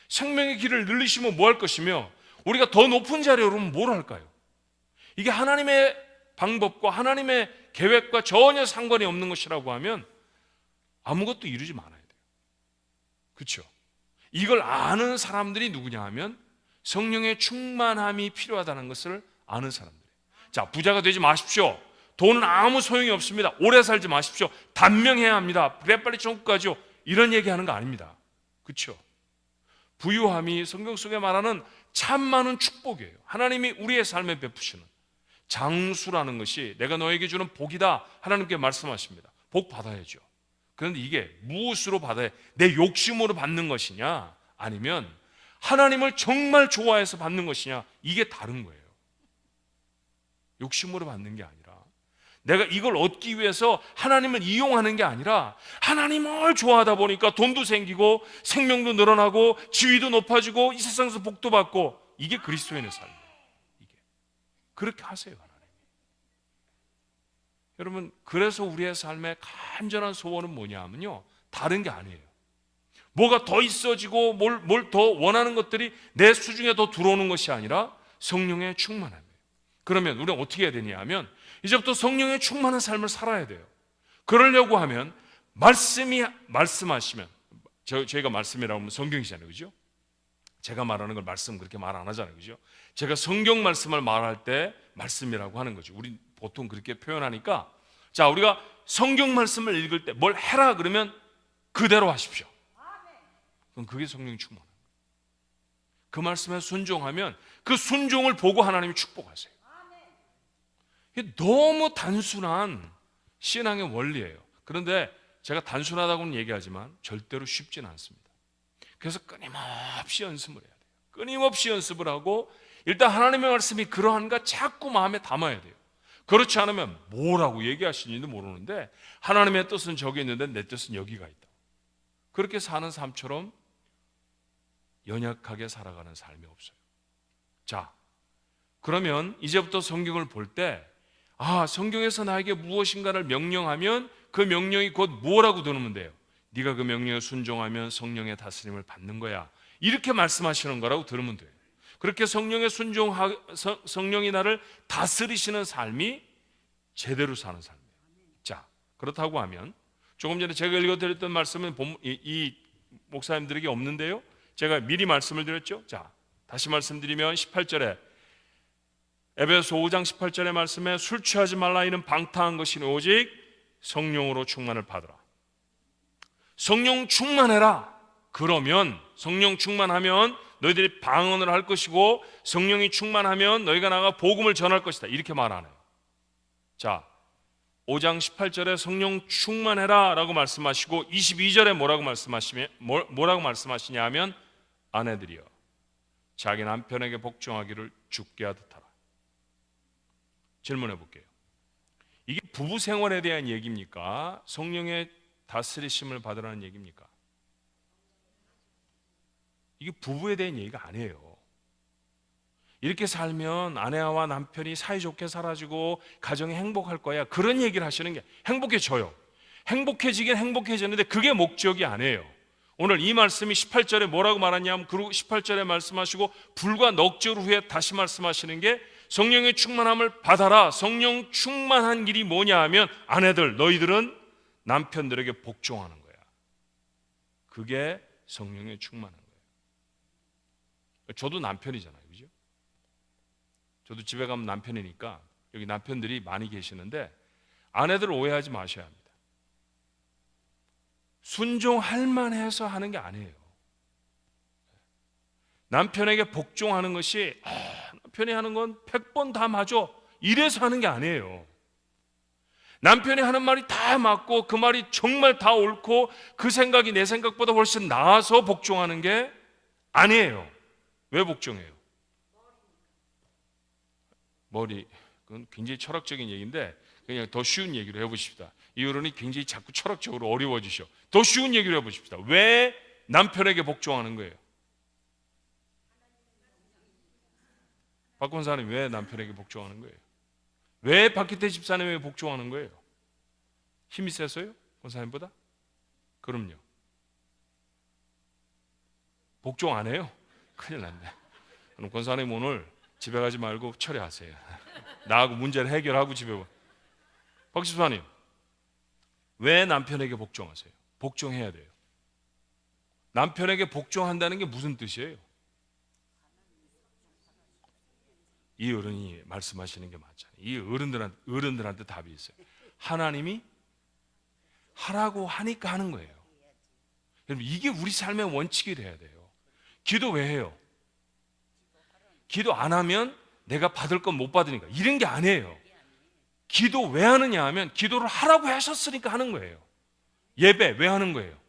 생명의 길을 늘리시면 뭐 할 것이며, 우리가 더 높은 자리에 오르면 뭘 할까요? 이게 하나님의 방법과 하나님의 계획과 전혀 상관이 없는 것이라고 하면 아무것도 이루지 말아야 돼요. 그렇죠? 이걸 아는 사람들이 누구냐 하면 성령의 충만함이 필요하다는 것을 아는 사람들이에요. 자, 부자가 되지 마십시오. 돈은 아무 소용이 없습니다. 오래 살지 마십시오. 단명해야 합니다. 그래 빨리 천국 가죠. 이런 얘기하는 거 아닙니다. 그렇죠? 부유함이 성경 속에 말하는 참 많은 축복이에요. 하나님이 우리의 삶에 베푸시는 장수라는 것이 내가 너에게 주는 복이다. 하나님께 말씀하십니다. 복 받아야죠. 그런데 이게 무엇으로 받아야, 내 욕심으로 받는 것이냐, 아니면 하나님을 정말 좋아해서 받는 것이냐, 이게 다른 거예요. 욕심으로 받는 게 아니라, 내가 이걸 얻기 위해서 하나님을 이용하는 게 아니라 하나님을 좋아하다 보니까 돈도 생기고 생명도 늘어나고 지위도 높아지고 이 세상에서 복도 받고, 이게 그리스도인의 삶이에요. 이게 그렇게 하세요, 하나님. 여러분, 그래서 우리의 삶의 간절한 소원은 뭐냐 하면요, 다른 게 아니에요. 뭐가 더 있어지고 뭘 더 원하는 것들이 내 수중에 더 들어오는 것이 아니라 성령의 충만함이에요. 그러면 우리는 어떻게 해야 되냐 하면, 이제부터 성령의 충만한 삶을 살아야 돼요. 그러려고 하면 말씀하시면, 저희가 말씀이라고 하면 성경이잖아요, 그죠? 제가 말하는 걸 말씀 그렇게 말 안 하잖아요, 그죠? 제가 성경 말씀을 말할 때 말씀이라고 하는 거죠. 우리 보통 그렇게 표현하니까, 자, 우리가 성경 말씀을 읽을 때 뭘 해라 그러면 그대로 하십시오. 그럼 그게 성령 충만한 거예요. 그 말씀에 순종하면 그 순종을 보고 하나님이 축복하세요. 이게 너무 단순한 신앙의 원리예요. 그런데 제가 단순하다고는 얘기하지만 절대로 쉽지는 않습니다. 그래서 끊임없이 연습을 해야 돼요. 끊임없이 연습을 하고, 일단 하나님의 말씀이 그러한가 자꾸 마음에 담아야 돼요. 그렇지 않으면 뭐라고 얘기하시는지도 모르는데, 하나님의 뜻은 저기 있는데 내 뜻은 여기가 있다. 그렇게 사는 삶처럼 연약하게 살아가는 삶이 없어요. 자, 그러면 이제부터 성경을 볼 때, 성경에서 나에게 무엇인가를 명령하면 그 명령이 곧 뭐라고 들으면 돼요? 네가 그 명령에 순종하면 성령의 다스림을 받는 거야. 이렇게 말씀하시는 거라고 들으면 돼요. 그렇게 성령에 성령이 나를 다스리시는 삶이 제대로 사는 삶이에요. 자, 그렇다고 하면 조금 전에 제가 읽어드렸던 말씀은 이 목사님들에게 없는데요, 제가 미리 말씀을 드렸죠. 자, 다시 말씀드리면 18절에, 에베소 5장 18절의 말씀에 술 취하지 말라, 이는 방탕한 것이니 오직 성령으로 충만을 받으라. 성령 충만해라. 그러면 성령 충만하면 너희들이 방언을 할 것이고, 성령이 충만하면 너희가 나가 복음을 전할 것이다. 이렇게 말하네요. 자, 5장 18절에 성령 충만해라 라고 말씀하시고, 22절에 뭐라고 말씀하시냐 하면, 아내들이여 자기 남편에게 복종하기를 주께 하듯 하라. 질문해 볼게요. 이게 부부 생활에 대한 얘기입니까? 성령의 다스리심을 받으라는 얘기입니까? 이게 부부에 대한 얘기가 아니에요. 이렇게 살면 아내와 남편이 사이좋게 살아지고 가정이 행복할 거야, 그런 얘기를 하시는 게, 행복해져요. 행복해지긴 행복해졌는데 그게 목적이 아니에요. 오늘 이 말씀이 18절에 뭐라고 말하냐면, 그리고 18절에 말씀하시고 불과 넉 절 후에 다시 말씀하시는 게, 성령의 충만함을 받아라. 성령 충만한 길이 뭐냐 하면, 아내들 너희들은 남편들에게 복종하는 거야. 그게 성령의 충만한 거예요. 저도 남편이잖아요, 그죠? 저도 집에 가면 남편이니까, 여기 남편들이 많이 계시는데 아내들 오해하지 마셔야 합니다. 순종할 만해서 하는 게 아니에요. 남편에게 복종하는 것이 남편이 하는 건 100번 다 맞아, 이래서 하는 게 아니에요. 남편이 하는 말이 다 맞고 그 말이 정말 다 옳고 그 생각이 내 생각보다 훨씬 나아서 복종하는 게 아니에요. 왜 복종해요? 그건 굉장히 철학적인 얘기인데 그냥 더 쉬운 얘기로 해보십시다. 이 어른이 굉장히 자꾸 철학적으로 어려워지셔. 더 쉬운 얘기로 해보십시다. 왜 남편에게 복종하는 거예요? 박권사님 왜 남편에게 복종하는 거예요? 왜 박기태 집사님에게 복종하는 거예요? 힘이 세서요? 권사님보다? 그럼요. 복종 안 해요? 큰일 났네. 그럼 권사님 오늘 집에 가지 말고 처리하세요. 나하고 문제를 해결하고 집에 와. 박 집사님 왜 남편에게 복종하세요? 복종해야 돼요. 남편에게 복종한다는 게 무슨 뜻이에요? 이 어른이 말씀하시는 게 맞잖아요. 이 어른들한테 답이 있어요. 하나님이 하라고 하니까 하는 거예요. 여러분, 이게 우리 삶의 원칙이 돼야 돼요. 기도 왜 해요? 기도 안 하면 내가 받을 건 못 받으니까, 이런 게 아니에요. 기도 왜 하느냐 하면 기도를 하라고 하셨으니까 하는 거예요. 예배 왜 하는 거예요?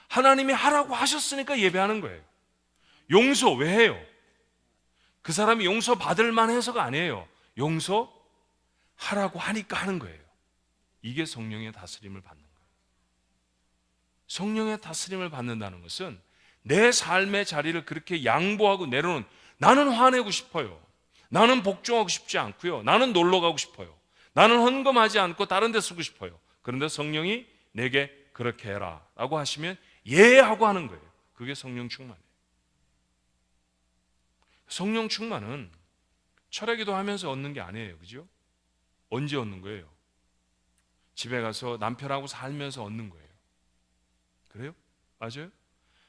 하나님이 하라고 하셨으니까 예배하는 거예요. 용서 왜 해요? 그 사람이 용서 받을 만해서가 아니에요. 용서하라고 하니까 하는 거예요. 이게 성령의 다스림을 받는 거예요. 성령의 다스림을 받는다는 것은 내 삶의 자리를 그렇게 양보하고 내려놓은, 나는 화내고 싶어요. 나는 복종하고 싶지 않고요. 나는 놀러 가고 싶어요. 나는 헌금하지 않고 다른 데 쓰고 싶어요. 그런데 성령이 내게 그렇게 해라 라고 하시면 예 하고 하는 거예요. 그게 성령 충만이에요. 성령 충만은 철회기도 하면서 얻는 게 아니에요. 그죠? 언제 얻는 거예요? 집에 가서 남편하고 살면서 얻는 거예요. 그래요? 맞아요?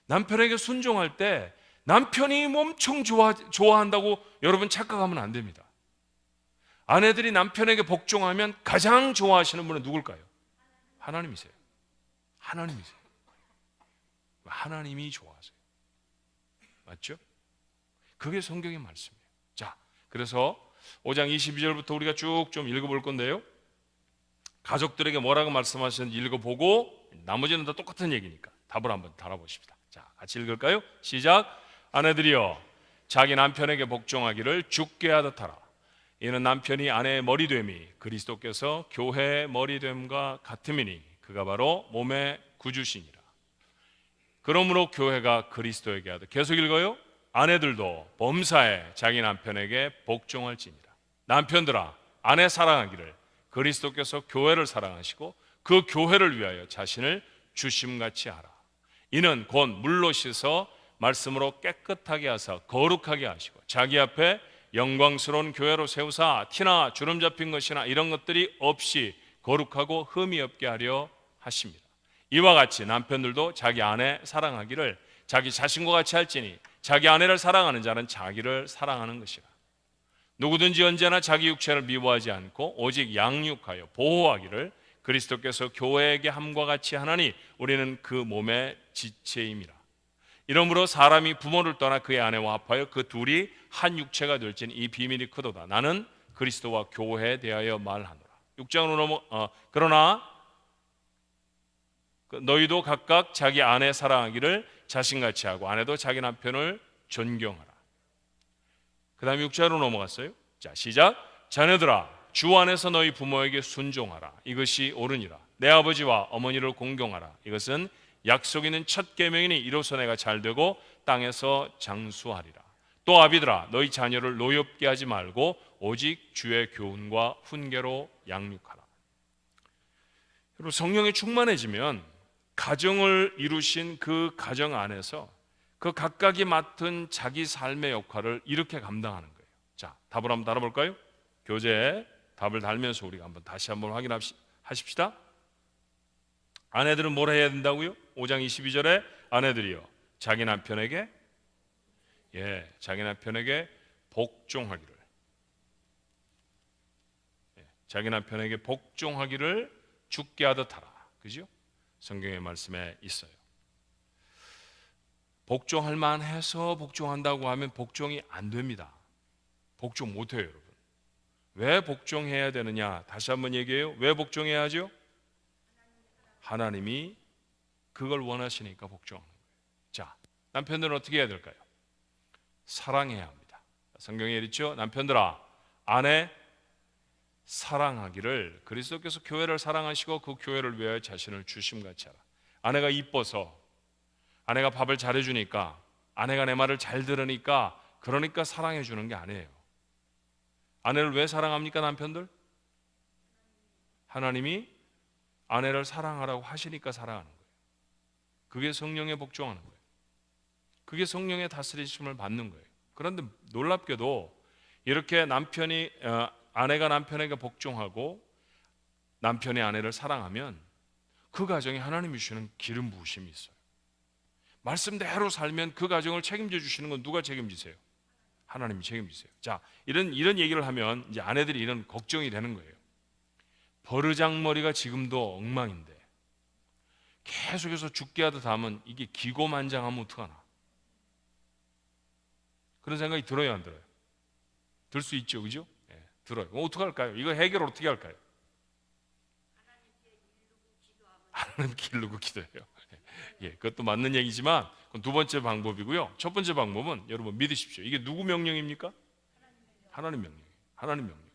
남편에게 순종할 때 남편이 엄청 좋아한다고 여러분 착각하면 안 됩니다. 아내들이 남편에게 복종하면 가장 좋아하시는 분은 누굴까요? 하나님이세요. 하나님이세요. 하나님이 좋아하세요. 맞죠? 그게 성경의 말씀이에요. 자, 그래서 5장 22절부터 우리가 쭉 좀 읽어볼 건데요. 가족들에게 뭐라고 말씀하셨는지 읽어보고 나머지는 다 똑같은 얘기니까 답을 한번 달아보십시다. 자, 같이 읽을까요? 시작. 아내들이여 자기 남편에게 복종하기를 주께 하듯 하라. 이는 남편이 아내의 머리됨이 그리스도께서 교회의 머리됨과 같음이니 그가 바로 몸의 구주시니라. 그러므로 교회가 그리스도에게 하듯, 계속 읽어요. 아내들도 범사에 자기 남편에게 복종할지니라. 남편들아 아내 사랑하기를 그리스도께서 교회를 사랑하시고 그 교회를 위하여 자신을 주심같이 하라. 이는 곧 물로 씻어 말씀으로 깨끗하게 하사 거룩하게 하시고 자기 앞에 영광스러운 교회로 세우사 티나 주름 잡힌 것이나 이런 것들이 없이 거룩하고 흠이 없게 하려 하십니다. 이와 같이 남편들도 자기 아내 사랑하기를 자기 자신과 같이 할지니 자기 아내를 사랑하는 자는 자기를 사랑하는 것이라. 누구든지 언제나 자기 육체를 미워하지 않고 오직 양육하여 보호하기를 그리스도께서 교회에게 함과 같이 하나니 우리는 그 몸의 지체임이라. 이러므로 사람이 부모를 떠나 그의 아내와 합하여 그 둘이 한 육체가 될지니 이 비밀이 크도다. 나는 그리스도와 교회에 대하여 말하노라. 6장으로 그러나 너희도 각각 자기 아내 사랑하기를 자신같이 하고 아내도 자기 남편을 존경하라. 그 다음에 6장으로 넘어갔어요. 자, 시작. 자녀들아 주 안에서 너희 부모에게 순종하라. 이것이 옳으니라. 내 아버지와 어머니를 공경하라. 이것은 약속 있는 첫 계명이니 이로써 내가 잘되고 땅에서 장수하리라. 또 아비들아 너희 자녀를 노엽게 하지 말고 오직 주의 교훈과 훈계로 양육하라. 여러분, 성령이 충만해지면 가정을 이루신 그 가정 안에서 그 각각이 맡은 자기 삶의 역할을 이렇게 감당하는 거예요. 자, 답을 한번 달아볼까요? 교재에 답을 달면서 우리가 한번 다시 한번 확인하십시다. 아내들은 뭘 해야 된다고요? 5장 22절에 아내들이요 자기 남편에게 자기 남편에게 복종하기를 자기 남편에게 복종하기를 주께 하듯 하라. 그죠? 성경의 말씀에 있어요. 복종할 만해서 복종한다고 하면 복종이 안 됩니다. 복종 못해요, 여러분. 왜 복종해야 되느냐? 다시 한번 얘기해요. 왜 복종해야 하죠? 하나님이 그걸 원하시니까 복종하는 거예요. 자, 남편들은 어떻게 해야 될까요? 사랑해야 합니다. 성경에 이렇죠. 남편들아 아내 사랑하기를 그리스도께서 교회를 사랑하시고 그 교회를 위하여 자신을 주심같이 하라. 아내가 이뻐서, 아내가 밥을 잘해주니까, 아내가 내 말을 잘 들으니까 그러니까 사랑해 주는 게 아니에요. 아내를 왜 사랑합니까, 남편들? 하나님이 아내를 사랑하라고 하시니까 사랑하는 거예요. 그게 성령에 복종하는 거예요. 그게 성령의 다스리심을 받는 거예요. 그런데 놀랍게도 이렇게 아내가 남편에게 복종하고 남편이 아내를 사랑하면 그 가정에 하나님이 주시는 기름 부으심이 있어요. 말씀대로 살면 그 가정을 책임져 주시는 건 누가 책임지세요? 하나님이 책임지세요. 자, 이런 얘기를 하면 이제 아내들이 이런 걱정이 되는 거예요. 버르장머리가 지금도 엉망인데 계속해서 죽게 하듯 하면 이게 기고만장하면 어떡하나? 그런 생각이 들어요, 안 들어요? 들 수 있죠, 그죠? 예, 들어요. 그럼 어떡할까요? 이거 해결을 어떻게 할까요? 하나님께 이르고 기도해요. 예, 그것도 맞는 얘기지만 그건 두 번째 방법이고요. 첫 번째 방법은 여러분 믿으십시오. 이게 누구 명령입니까? 하나님 명령이에요. 하나님 명령.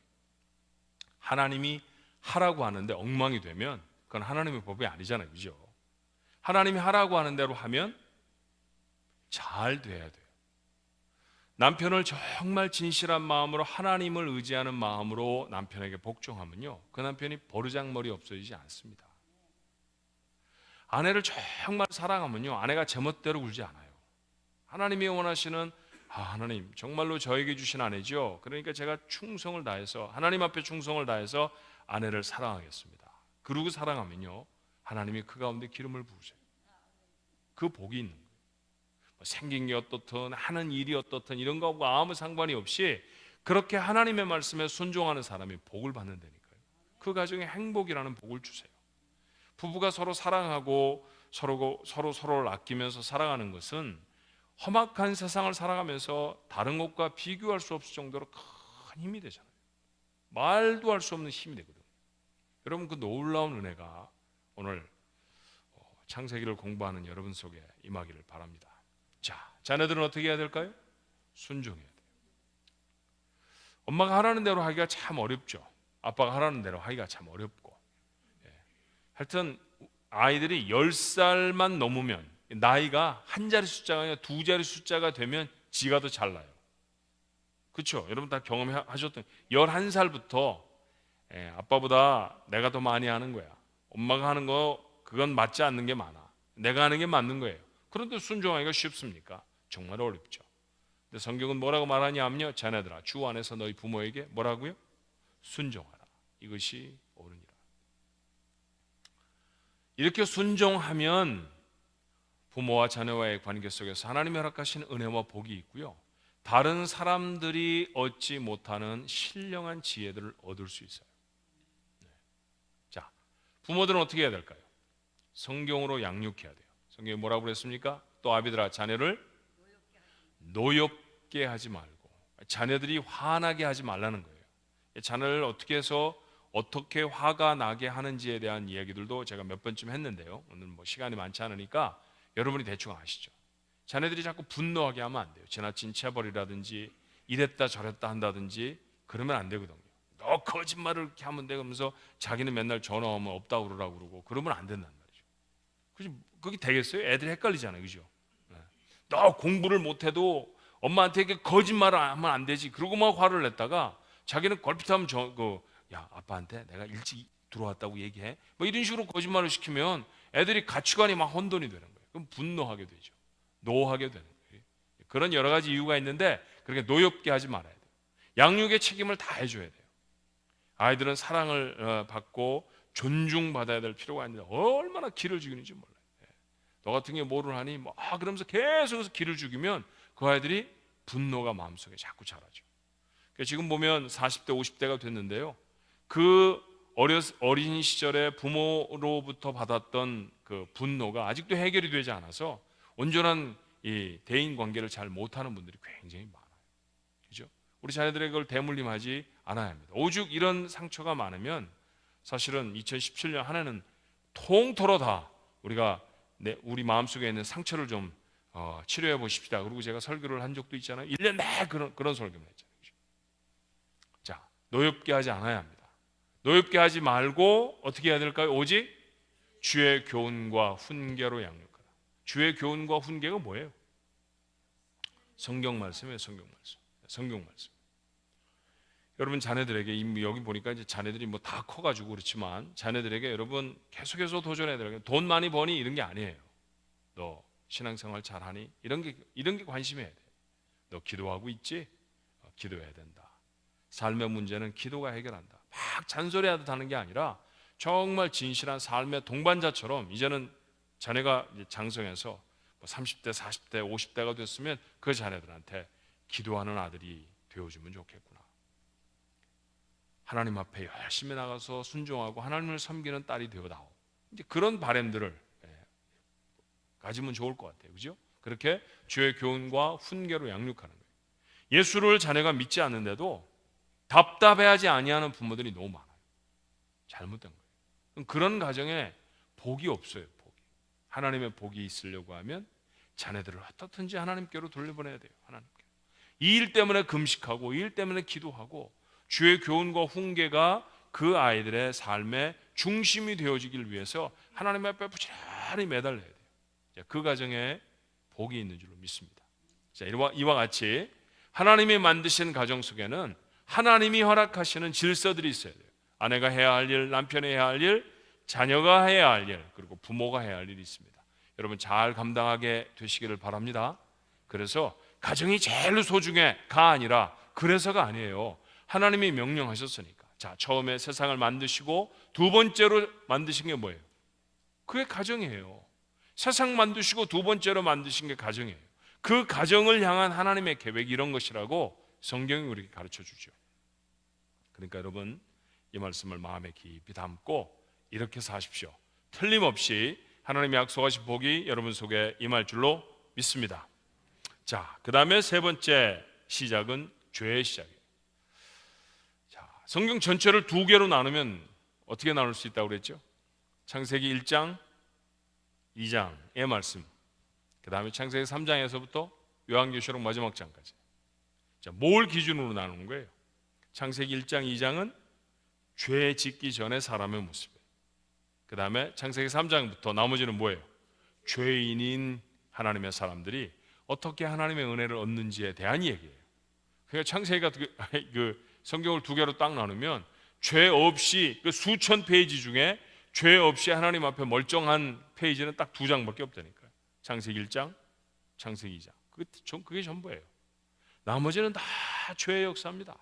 하나님이 하라고 하는데 엉망이 되면 그건 하나님의 법이 아니잖아요, 그죠? 하나님이 하라고 하는 대로 하면 잘 돼야 돼요. 남편을 정말 진실한 마음으로 하나님을 의지하는 마음으로 남편에게 복종하면요, 그 남편이 버르장머리 없어지지 않습니다. 아내를 정말 사랑하면요, 아내가 제멋대로 굴지 않아요. 하나님이 원하시는 하나님 정말로 저에게 주신 아내죠. 그러니까 제가 충성을 다해서 하나님 앞에 충성을 다해서 아내를 사랑하겠습니다. 그러고 사랑하면요, 하나님이 그 가운데 기름을 부으세요. 그 복이 있는 거예요. 생긴 게 어떻든 하는 일이 어떻든 이런 거하고 아무 상관이 없이 그렇게 하나님의 말씀에 순종하는 사람이 복을 받는다니까요. 그 가정에 행복이라는 복을 주세요. 부부가 서로 사랑하고 서로를 아끼면서 살아가는 것은 험악한 세상을 살아가면서 다른 것과 비교할 수 없을 정도로 큰 힘이 되잖아요. 말도 할 수 없는 힘이 되거든요. 여러분, 그 놀라운 은혜가 오늘 창세기를 공부하는 여러분 속에 임하기를 바랍니다. 자, 자녀들은 어떻게 해야 될까요? 순종해야 돼요. 엄마가 하라는 대로 하기가 참 어렵죠. 아빠가 하라는 대로 하기가 참 어렵고. 하여튼 아이들이 10살만 넘으면, 나이가 한 자리 숫자가 아니라 두 자리 숫자가 되면 지가 더 잘나요. 그렇죠? 여러분 다 경험하셨던 11살부터 아빠보다 내가 더 많이 하는 거야. 엄마가 하는 거 그건 맞지 않는 게 많아. 내가 하는 게 맞는 거예요. 그런데 순종하기가 쉽습니까? 정말 어렵죠. 근데 성경은 뭐라고 말하냐면요, 자녀들아 주 안에서 너희 부모에게 뭐라고요? 순종하라. 이것이 옳으니라. 이렇게 순종하면 부모와 자녀와의 관계 속에서 하나님이 허락하신 은혜와 복이 있고요, 다른 사람들이 얻지 못하는 신령한 지혜들을 얻을 수 있어요. 자, 부모들은 어떻게 해야 될까요? 성경으로 양육해야 돼요. 성경이 뭐라고 그랬습니까? 또 아비들아 자녀를 노엽게 하지 말고, 자녀들이 화나게 하지 말라는 거예요. 자녀를 어떻게 해서 어떻게 화가 나게 하는지에 대한 이야기들도 제가 몇 번쯤 했는데요, 오늘 뭐 시간이 많지 않으니까 여러분이 대충 아시죠. 자녀들이 자꾸 분노하게 하면 안 돼요. 지나친 체벌이라든지 이랬다 저랬다 한다든지 그러면 안 되거든요. 너 거짓말을 이렇게 하면 돼 그러면서 자기는 맨날 전화 오면 없다고 그러라고 그러고 그러면 안 된단 말이죠. 그지? 그게 되겠어요? 애들이 헷갈리잖아요, 그죠? 네. 너 공부를 못해도 엄마한테 이렇게 거짓말을 하면 안 되지. 그러고만 화를 냈다가 자기는 걸핏하면 야 아빠한테 내가 일찍 들어왔다고 얘기해. 뭐 이런 식으로 거짓말을 시키면 애들이 가치관이 막 혼돈이 되는 거예요. 그럼 분노하게 되죠. 노하게 되는 거예요. 그런 여러 가지 이유가 있는데 그렇게 노엽게 하지 말아야 돼요. 양육의 책임을 다 해줘야 돼요. 아이들은 사랑을 받고 존중받아야 될 필요가 있는데 얼마나 기를 죽이는지 몰라요. 너 같은 게 뭐를 하니? 그러면서 계속해서 기를 죽이면 그 아이들이 분노가 마음속에 자꾸 자라죠. 지금 보면 40대 50대가 됐는데요, 그 어린 시절에 부모로부터 받았던 그 분노가 아직도 해결이 되지 않아서 온전한 이 대인 관계를 잘 못하는 분들이 굉장히 많아요. 그죠? 우리 자녀들에게 그걸 대물림하지 않아야 합니다. 오죽 이런 상처가 많으면 사실은 2017년 한 해는 통틀어 다 우리 마음속에 있는 상처를 좀 치료해 보십시다. 그리고 제가 설교를 한 적도 있잖아요. 1년 내 그런 설교를 했잖아요. 그죠? 자, 노엽게 하지 않아야 합니다. 노엽게 하지 말고 어떻게 해야 될까요? 오직 주의 교훈과 훈계로 양육하라. 주의 교훈과 훈계가 뭐예요? 성경 말씀이에요. 성경 말씀. 성경 말씀. 여러분 자녀들에게 여기 보니까 이제 자녀들이 뭐 다 커가지고 그렇지만 자녀들에게 여러분 계속해서 도전해야 돼요. 돈 많이 버니 이런 게 아니에요. 너 신앙생활 잘하니 이런 게 관심해야 돼. 너 기도하고 있지? 기도해야 된다. 삶의 문제는 기도가 해결한다. 막 잔소리하듯 하는 게 아니라 정말 진실한 삶의 동반자처럼 이제는 자녀가 이제 장성해서 30대, 40대, 50대가 됐으면 그 자녀들한테 기도하는 아들이 되어주면 좋겠구나. 하나님 앞에 열심히 나가서 순종하고 하나님을 섬기는 딸이 되어다오. 이제 그런 바람들을 가지면 좋을 것 같아요. 그죠? 그렇게 주의 교훈과 훈계로 양육하는 거예요. 예수를 자녀가 믿지 않는데도 답답해하지 아니하는 부모들이 너무 많아요. 잘못된 거예요. 그런 가정에 복이 없어요. 복이. 하나님의 복이 있으려고 하면 자녀들을 어떻든지 하나님께로 돌려보내야 돼요. 하나님께. 이 일 때문에 금식하고 이 일 때문에 기도하고 주의 교훈과 훈계가 그 아이들의 삶의 중심이 되어지길 위해서 하나님 앞에 부지런히 매달려야 돼요. 그 가정에 복이 있는 줄로 믿습니다. 자, 이와 같이 하나님이 만드신 가정 속에는 하나님이 허락하시는 질서들이 있어야 돼요. 아내가 해야 할 일, 남편이 해야 할 일, 자녀가 해야 할 일, 그리고 부모가 해야 할 일이 있습니다. 여러분 잘 감당하게 되시기를 바랍니다. 그래서 가정이 제일 소중해가 아니라 그래서가 아니에요. 하나님이 명령하셨으니까. 자, 처음에 세상을 만드시고 두 번째로 만드신 게 뭐예요? 그게 가정이에요. 세상 만드시고 두 번째로 만드신 게 가정이에요. 그 가정을 향한 하나님의 계획이 이런 것이라고 성경이 우리에게 가르쳐 주죠. 그러니까 여러분 이 말씀을 마음에 깊이 담고 이렇게 사십시오. 틀림없이 하나님이 약속하신 복이 여러분 속에 임할 줄로 믿습니다. 자, 그 다음에 세 번째 시작은 죄의 시작이에요. 자, 성경 전체를 두 개로 나누면 어떻게 나눌 수 있다고 그랬죠? 창세기 1장, 2장의 말씀, 그 다음에 창세기 3장에서부터 요한계시록 마지막 장까지. 자, 뭘 기준으로 나누는 거예요? 창세기 1장, 2장은 죄 짓기 전에 사람의 모습이에요. 그 다음에 창세기 3장부터 나머지는 뭐예요? 죄인인 하나님의 사람들이 어떻게 하나님의 은혜를 얻는지에 대한 얘기예요. 그러니까 창세기가 그 성경을 두 개로 딱 나누면 죄 없이 그 수천 페이지 중에 죄 없이 하나님 앞에 멀쩡한 페이지는 딱 두 장밖에 없다니까요. 창세기 1장, 창세기 2장. 그게 전부예요. 나머지는 다 죄의 역사입니다.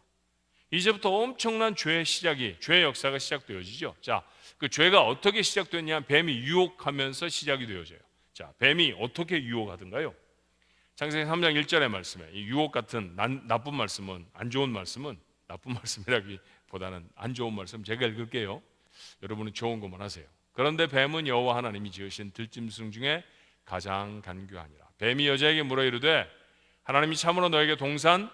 이제부터 엄청난 죄의 시작이, 죄의 역사가 시작되어지죠. 자, 그 죄가 어떻게 시작됐냐? 뱀이 유혹하면서 시작이 되어져요. 자, 뱀이 어떻게 유혹하던가요? 창세기 3장 1절의 말씀에 이 유혹 같은 나쁜 말씀은, 안 좋은 말씀은, 나쁜 말씀이라기보다는 안 좋은 말씀 제가 읽을게요. 여러분은 좋은 것만 하세요. 그런데 뱀은 여호와 하나님이 지으신 들짐승 중에 가장 간교하니라. 뱀이 여자에게 물어 이르되 하나님이 참으로 너에게 동산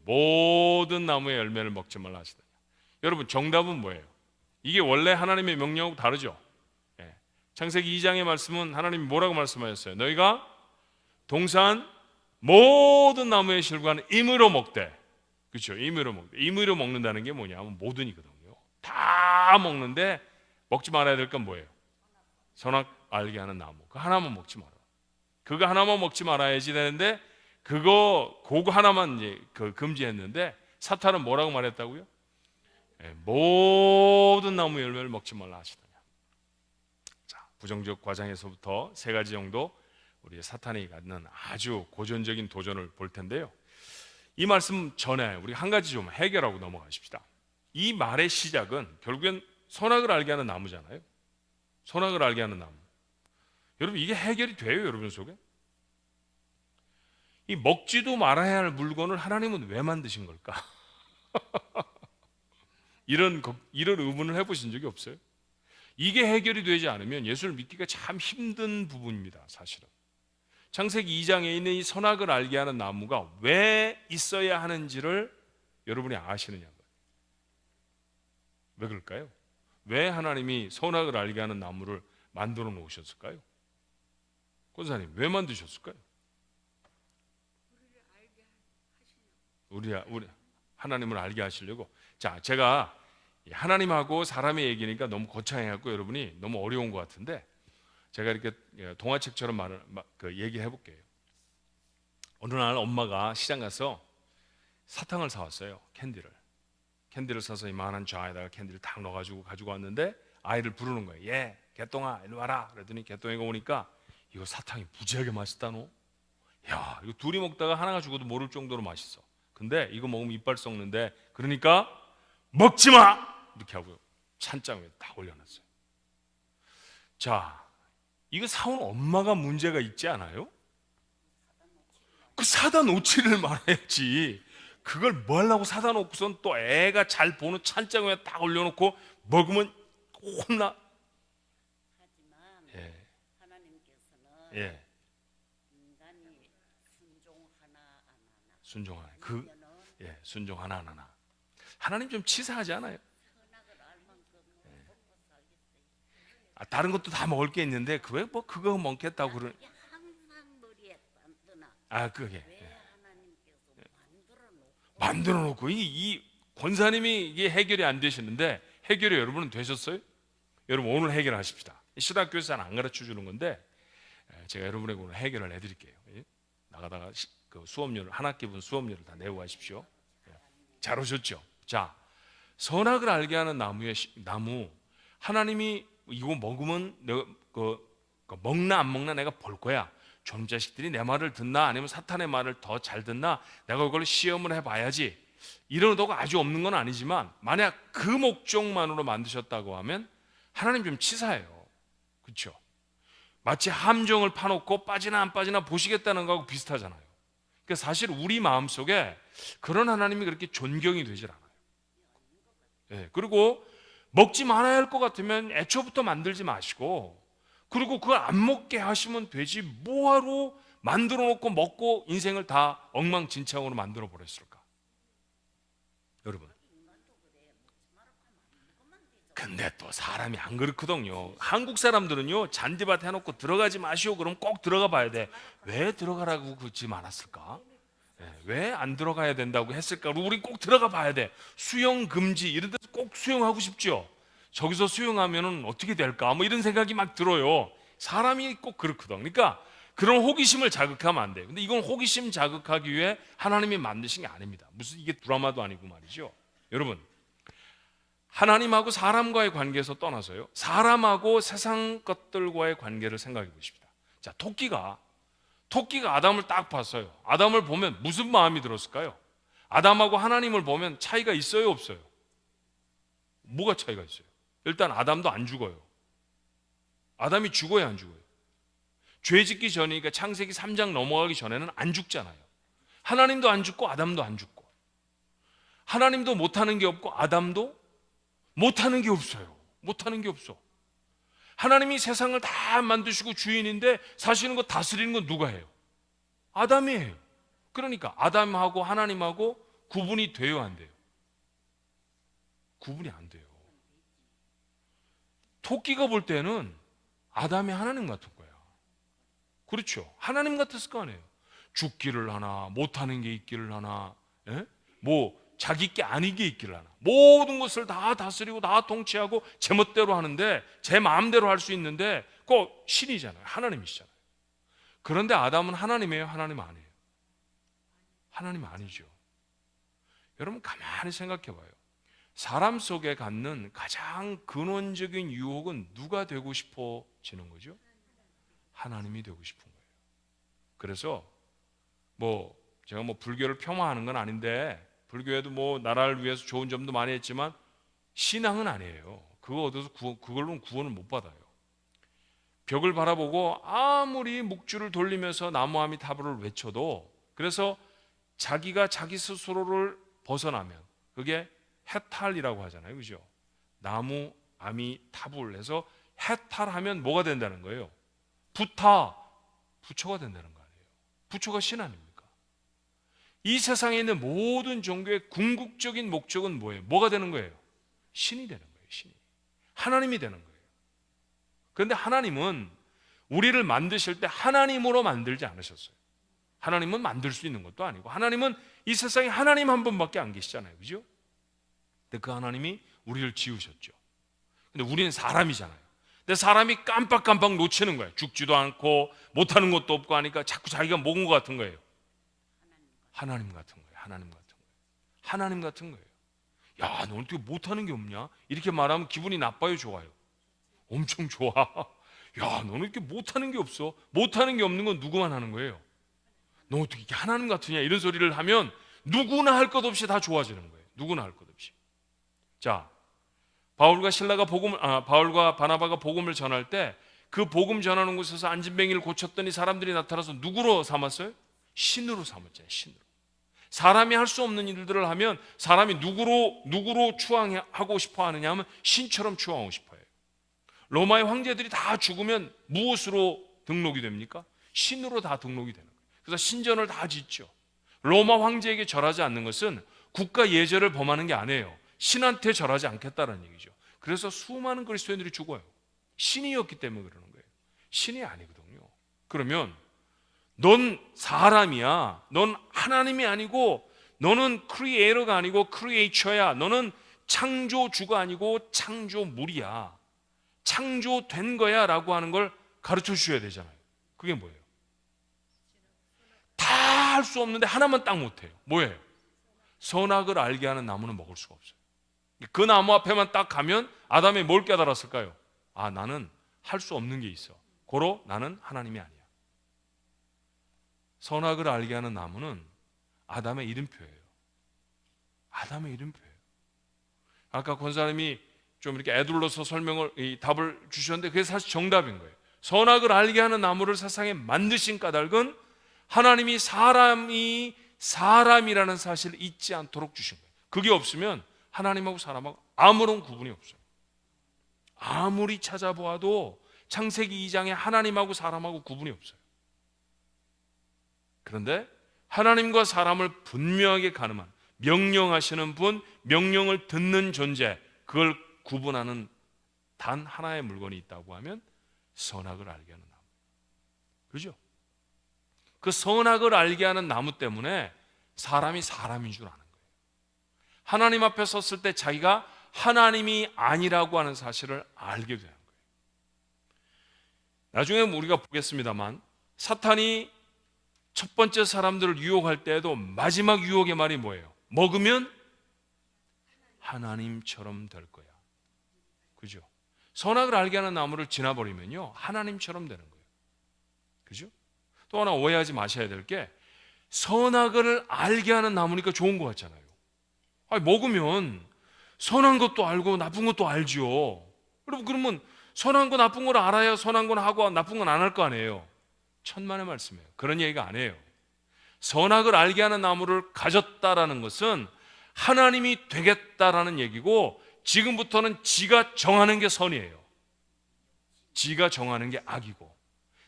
모든 나무의 열매를 먹지 말라 하시더니. 여러분 정답은 뭐예요? 이게 원래 하나님의 명령하고 다르죠. 창세기 2장의 말씀은 하나님이 뭐라고 말씀하셨어요? 너희가 동산 모든 나무의 실과는 임의로 먹되. 그렇죠? 임의로 먹되. 임의로 먹는다는 게 뭐냐면 모든이거든요. 다 먹는데 먹지 말아야 될 건 뭐예요? 선악 알게 하는 나무. 그 하나만 먹지 마라. 그거 하나만 먹지 말아야지 되는데 그거 하나만 이제 금지했는데 사탄은 뭐라고 말했다고요? 모든 나무 열매를 먹지 말라 하시더냐. 자, 부정적 과장에서부터 세 가지 정도 우리 사탄이 갖는 아주 고전적인 도전을 볼 텐데요. 이 말씀 전에 우리 한 가지 좀 해결하고 넘어가십시다. 이 말의 시작은 결국엔 선악을 알게 하는 나무잖아요. 선악을 알게 하는 나무. 여러분 이게 해결이 돼요, 여러분 속에? 이 먹지도 말아야 할 물건을 하나님은 왜 만드신 걸까? 이런 의문을 해보신 적이 없어요? 이게 해결이 되지 않으면 예수를 믿기가 참 힘든 부분입니다, 사실은. 창세기 2장에 있는 이 선악을 알게 하는 나무가 왜 있어야 하는지를 여러분이 아시느냐고요. 왜 그럴까요? 왜 하나님이 선악을 알게 하는 나무를 만들어 놓으셨을까요? 권사님, 왜 만드셨을까요? 우리 하나님을 알게 하시려고. 자, 제가 하나님하고 사람의 얘기니까 너무 거창해갖고 여러분이 너무 어려운 것 같은데 제가 이렇게 동화책처럼 얘기해 볼게요. 어느 날 엄마가 시장 가서 사탕을 사왔어요. 캔디를 사서 이만한 좌에다가 캔디를 딱 넣어가지고 가지고 왔는데 아이를 부르는 거예요. 얘 개똥아 이리 와라. 그랬더니 개똥이가 오니까 이거 사탕이 무지하게 맛있다 너. 야, 이거 둘이 먹다가 하나가 죽어도 모를 정도로 맛있어. 근데 이거 먹으면 이빨 썩는데 그러니까 먹지 마! 이렇게 하고 찬장 위에 딱 올려놨어요. 자, 이거 사온 엄마가 문제가 있지 않아요? 그 사다 놓지를 말아야지. 그걸 뭐 하려고 사다 놓고선 또 애가 잘 보는 찬장 위에 딱 올려놓고 먹으면 혼나. 하지만 예, 하나님께서는 예, 인간이 순종하나 안 하나 순종하나. 그러면은 예, 순종하나 안 하나. 하나님 좀 치사하지 않아요? 선악을 알 만큼 먹고 살겠어요. 다른 것도 다 먹을 게 있는데 왜 뭐 그거 먹겠다고 그러? 이게 항상 머리에 딴뜨나 그게 왜 하나님께서 만들어 놓고 이 권사님이 이게 해결이 안 되시는데 해결이 여러분은 되셨어요? 여러분 오늘 해결하십시다. 신학교에서는 안 가르쳐 주는 건데 제가 여러분에게 오늘 해결을 해드릴게요. 나가다가 그 수업료를 한 학기분 수업료를 다 내고 가십시오. 잘 오셨죠? 자, 선악을 알게 하는 나무 하나님이 이거 먹으면 내가 먹나 안 먹나 내가 볼 거야. 저놈 자식들이 내 말을 듣나 아니면 사탄의 말을 더 잘 듣나 내가 그걸 시험을 해봐야지. 이런 의도가 아주 없는 건 아니지만 만약 그 목적만으로 만드셨다고 하면 하나님 좀 치사해요. 그렇죠? 마치 함정을 파놓고 빠지나 안 빠지나 보시겠다는 거하고 비슷하잖아요. 그러니까 사실 우리 마음속에 그런 하나님이 그렇게 존경이 되질 않아요. 예, 그리고 먹지 말아야 할 것 같으면 애초부터 만들지 마시고 그리고 그걸 안 먹게 하시면 되지 뭐하러 만들어 놓고 먹고 인생을 다 엉망진창으로 만들어 버렸을까? 여러분, 근데 또 사람이 안 그렇거든요. 한국 사람들은요 잔디밭 해놓고 들어가지 마시오 그럼 꼭 들어가 봐야 돼. 왜 들어가라고 그러지 말았을까? 왜 안 들어가야 된다고 했을까? 우리 꼭 들어가 봐야 돼. 수영 금지 이런 데서 꼭 수영하고 싶죠. 저기서 수영하면은 어떻게 될까? 뭐 이런 생각이 막 들어요. 사람이 꼭 그렇거든. 그러니까 그런 호기심을 자극하면 안 돼요. 근데 이건 호기심 자극하기 위해 하나님이 만드신 게 아닙니다. 무슨 이게 드라마도 아니고 말이죠. 여러분, 하나님하고 사람과의 관계에서 떠나서요. 사람하고 세상 것들과의 관계를 생각해 보십시다. 자, 토끼가 아담을 딱 봤어요. 아담을 보면 무슨 마음이 들었을까요? 아담하고 하나님을 보면 차이가 있어요, 없어요? 뭐가 차이가 있어요? 일단 아담도 안 죽어요. 아담이 죽어야 안 죽어요. 죄 짓기 전이니까 창세기 3장 넘어가기 전에는 안 죽잖아요. 하나님도 안 죽고 아담도 안 죽고 하나님도 못하는 게 없고 아담도 못하는 게 없어요. 못하는 게 없어. 하나님이 세상을 다 만드시고 주인인데 사시는 거 다스리는 건 누가 해요? 아담이에요. 그러니까 아담하고 하나님하고 구분이 돼요, 안 돼요? 구분이 안 돼요. 토끼가 볼 때는 아담이 하나님 같은 거야. 그렇죠? 하나님 같았을 거 아니에요. 죽기를 하나, 못하는 게 있기를 하나, 뭐 자기 게 아닌 게 있기를 하나. 모든 것을 다 다스리고 다 통치하고 제멋대로 하는데 제 마음대로 할 수 있는데 꼭 신이잖아요. 하나님이시잖아요. 그런데 아담은 하나님이에요? 하나님 아니에요? 하나님 아니죠. 여러분 가만히 생각해 봐요. 사람 속에 갖는 가장 근원적인 유혹은 누가 되고 싶어지는 거죠? 하나님이 되고 싶은 거예요. 그래서 뭐 제가 뭐 불교를 폄하하는 건 아닌데 불교에도 뭐 나라를 위해서 좋은 점도 많이 했지만 신앙은 아니에요. 그거 얻어서 그걸로는 구원을 못 받아요. 벽을 바라보고 아무리 묵주를 돌리면서 나무아미 타불을 외쳐도 그래서 자기가 자기 스스로를 벗어나면 그게 해탈이라고 하잖아요. 그죠? 나무 아미 타불 해서 해탈하면 뭐가 된다는 거예요? 부처가 된다는 거 아니에요? 부처가 신 아닙니까? 이 세상에 있는 모든 종교의 궁극적인 목적은 뭐예요? 뭐가 되는 거예요? 신이 되는 거예요. 신이. 하나님이 되는 거예요. 그런데 하나님은 우리를 만드실 때 하나님으로 만들지 않으셨어요. 하나님은 만들 수 있는 것도 아니고 하나님은 이 세상에 하나님 한 분밖에 안 계시잖아요. 그죠? 근데 그 하나님이 우리를 지으셨죠. 근데 우리는 사람이잖아요. 근데 사람이 깜빡깜빡 놓치는 거예요. 죽지도 않고 못하는 것도 없고 하니까 자꾸 자기가 먹은 것 같은 거예요. 하나님 같은 거예요. 하나님 같은 거예요. 하나님 같은 거예요. 야, 너 어떻게 못하는 게 없냐? 이렇게 말하면 기분이 나빠요, 좋아요? 엄청 좋아. 야, 너는 이렇게 못하는 게 없어. 못하는 게 없는 건 누구만 하는 거예요? 너 어떻게 이렇게 하나님 같으냐? 이런 소리를 하면 누구나 할 것 없이 다 좋아지는 거예요. 누구나 할 것 없이. 자, 바울과 바나바가 복음을 전할 때 그 복음 전하는 곳에서 안진뱅이를 고쳤더니 사람들이 나타나서 누구로 삼았어요? 신으로 삼았잖아요. 신으로. 사람이 할 수 없는 일들을 하면 사람이 누구로 추앙하고 싶어 하느냐 하면 신처럼 추앙하고 싶어요. 로마의 황제들이 다 죽으면 무엇으로 등록이 됩니까? 신으로 다 등록이 되는 거예요. 그래서 신전을 다 짓죠. 로마 황제에게 절하지 않는 것은 국가 예절을 범하는 게 아니에요. 신한테 절하지 않겠다는 얘기죠. 그래서 수많은 그리스도인들이 죽어요. 신이었기 때문에 그러는 거예요. 신이 아니거든요. 그러면 넌 사람이야. 넌 하나님이 아니고 너는 크리에이터가 아니고 크리에이처야. 너는 창조주가 아니고 창조물이야. 창조된 거야 라고 하는 걸 가르쳐 주셔야 되잖아요. 그게 뭐예요? 다 할 수 없는데 하나만 딱 못해요. 뭐예요? 선악을 알게 하는 나무는 먹을 수가 없어요. 그 나무 앞에만 딱 가면 아담이 뭘 깨달았을까요? 아, 나는 할 수 없는 게 있어. 고로 나는 하나님이 아니야. 선악을 알게 하는 나무는 아담의 이름표예요. 아담의 이름표예요. 아까 권사님이 좀 이렇게 애둘러서 답을 주셨는데 그게 사실 정답인 거예요. 선악을 알게 하는 나무를 세상에 만드신 까닭은 하나님이 사람이라는 사실을 잊지 않도록 주신 거예요. 그게 없으면 하나님하고 사람하고 아무런 구분이 없어요. 아무리 찾아보아도 창세기 2장에 하나님하고 사람하고 구분이 없어요. 그런데 하나님과 사람을 분명하게 가늠한 명령하시는 분, 명령을 듣는 존재, 그걸 구분하는 단 하나의 물건이 있다고 하면 선악을 알게 하는 나무. 그렇죠? 그 선악을 알게 하는 나무 때문에 사람이 사람인 줄 아는 거예요. 하나님 앞에 섰을 때 자기가 하나님이 아니라고 하는 사실을 알게 되는 거예요. 나중에 우리가 보겠습니다만 사탄이 첫 번째 사람들을 유혹할 때에도 마지막 유혹의 말이 뭐예요? 먹으면 하나님처럼 될 거야. 그죠? 선악을 알게 하는 나무를 지나버리면요 하나님처럼 되는 거예요. 그죠? 또 하나 오해하지 마셔야 될 게 선악을 알게 하는 나무니까 좋은 것 같잖아요. 아니, 먹으면 선한 것도 알고 나쁜 것도 알죠. 여러분, 그러면 선한 거 나쁜 걸 알아야 선한 건 하고 나쁜 건 안 할 거 아니에요. 천만의 말씀이에요. 그런 얘기가 아니에요. 선악을 알게 하는 나무를 가졌다라는 것은 하나님이 되겠다라는 얘기고, 지금부터는 지가 정하는 게 선이에요. 지가 정하는 게 악이고,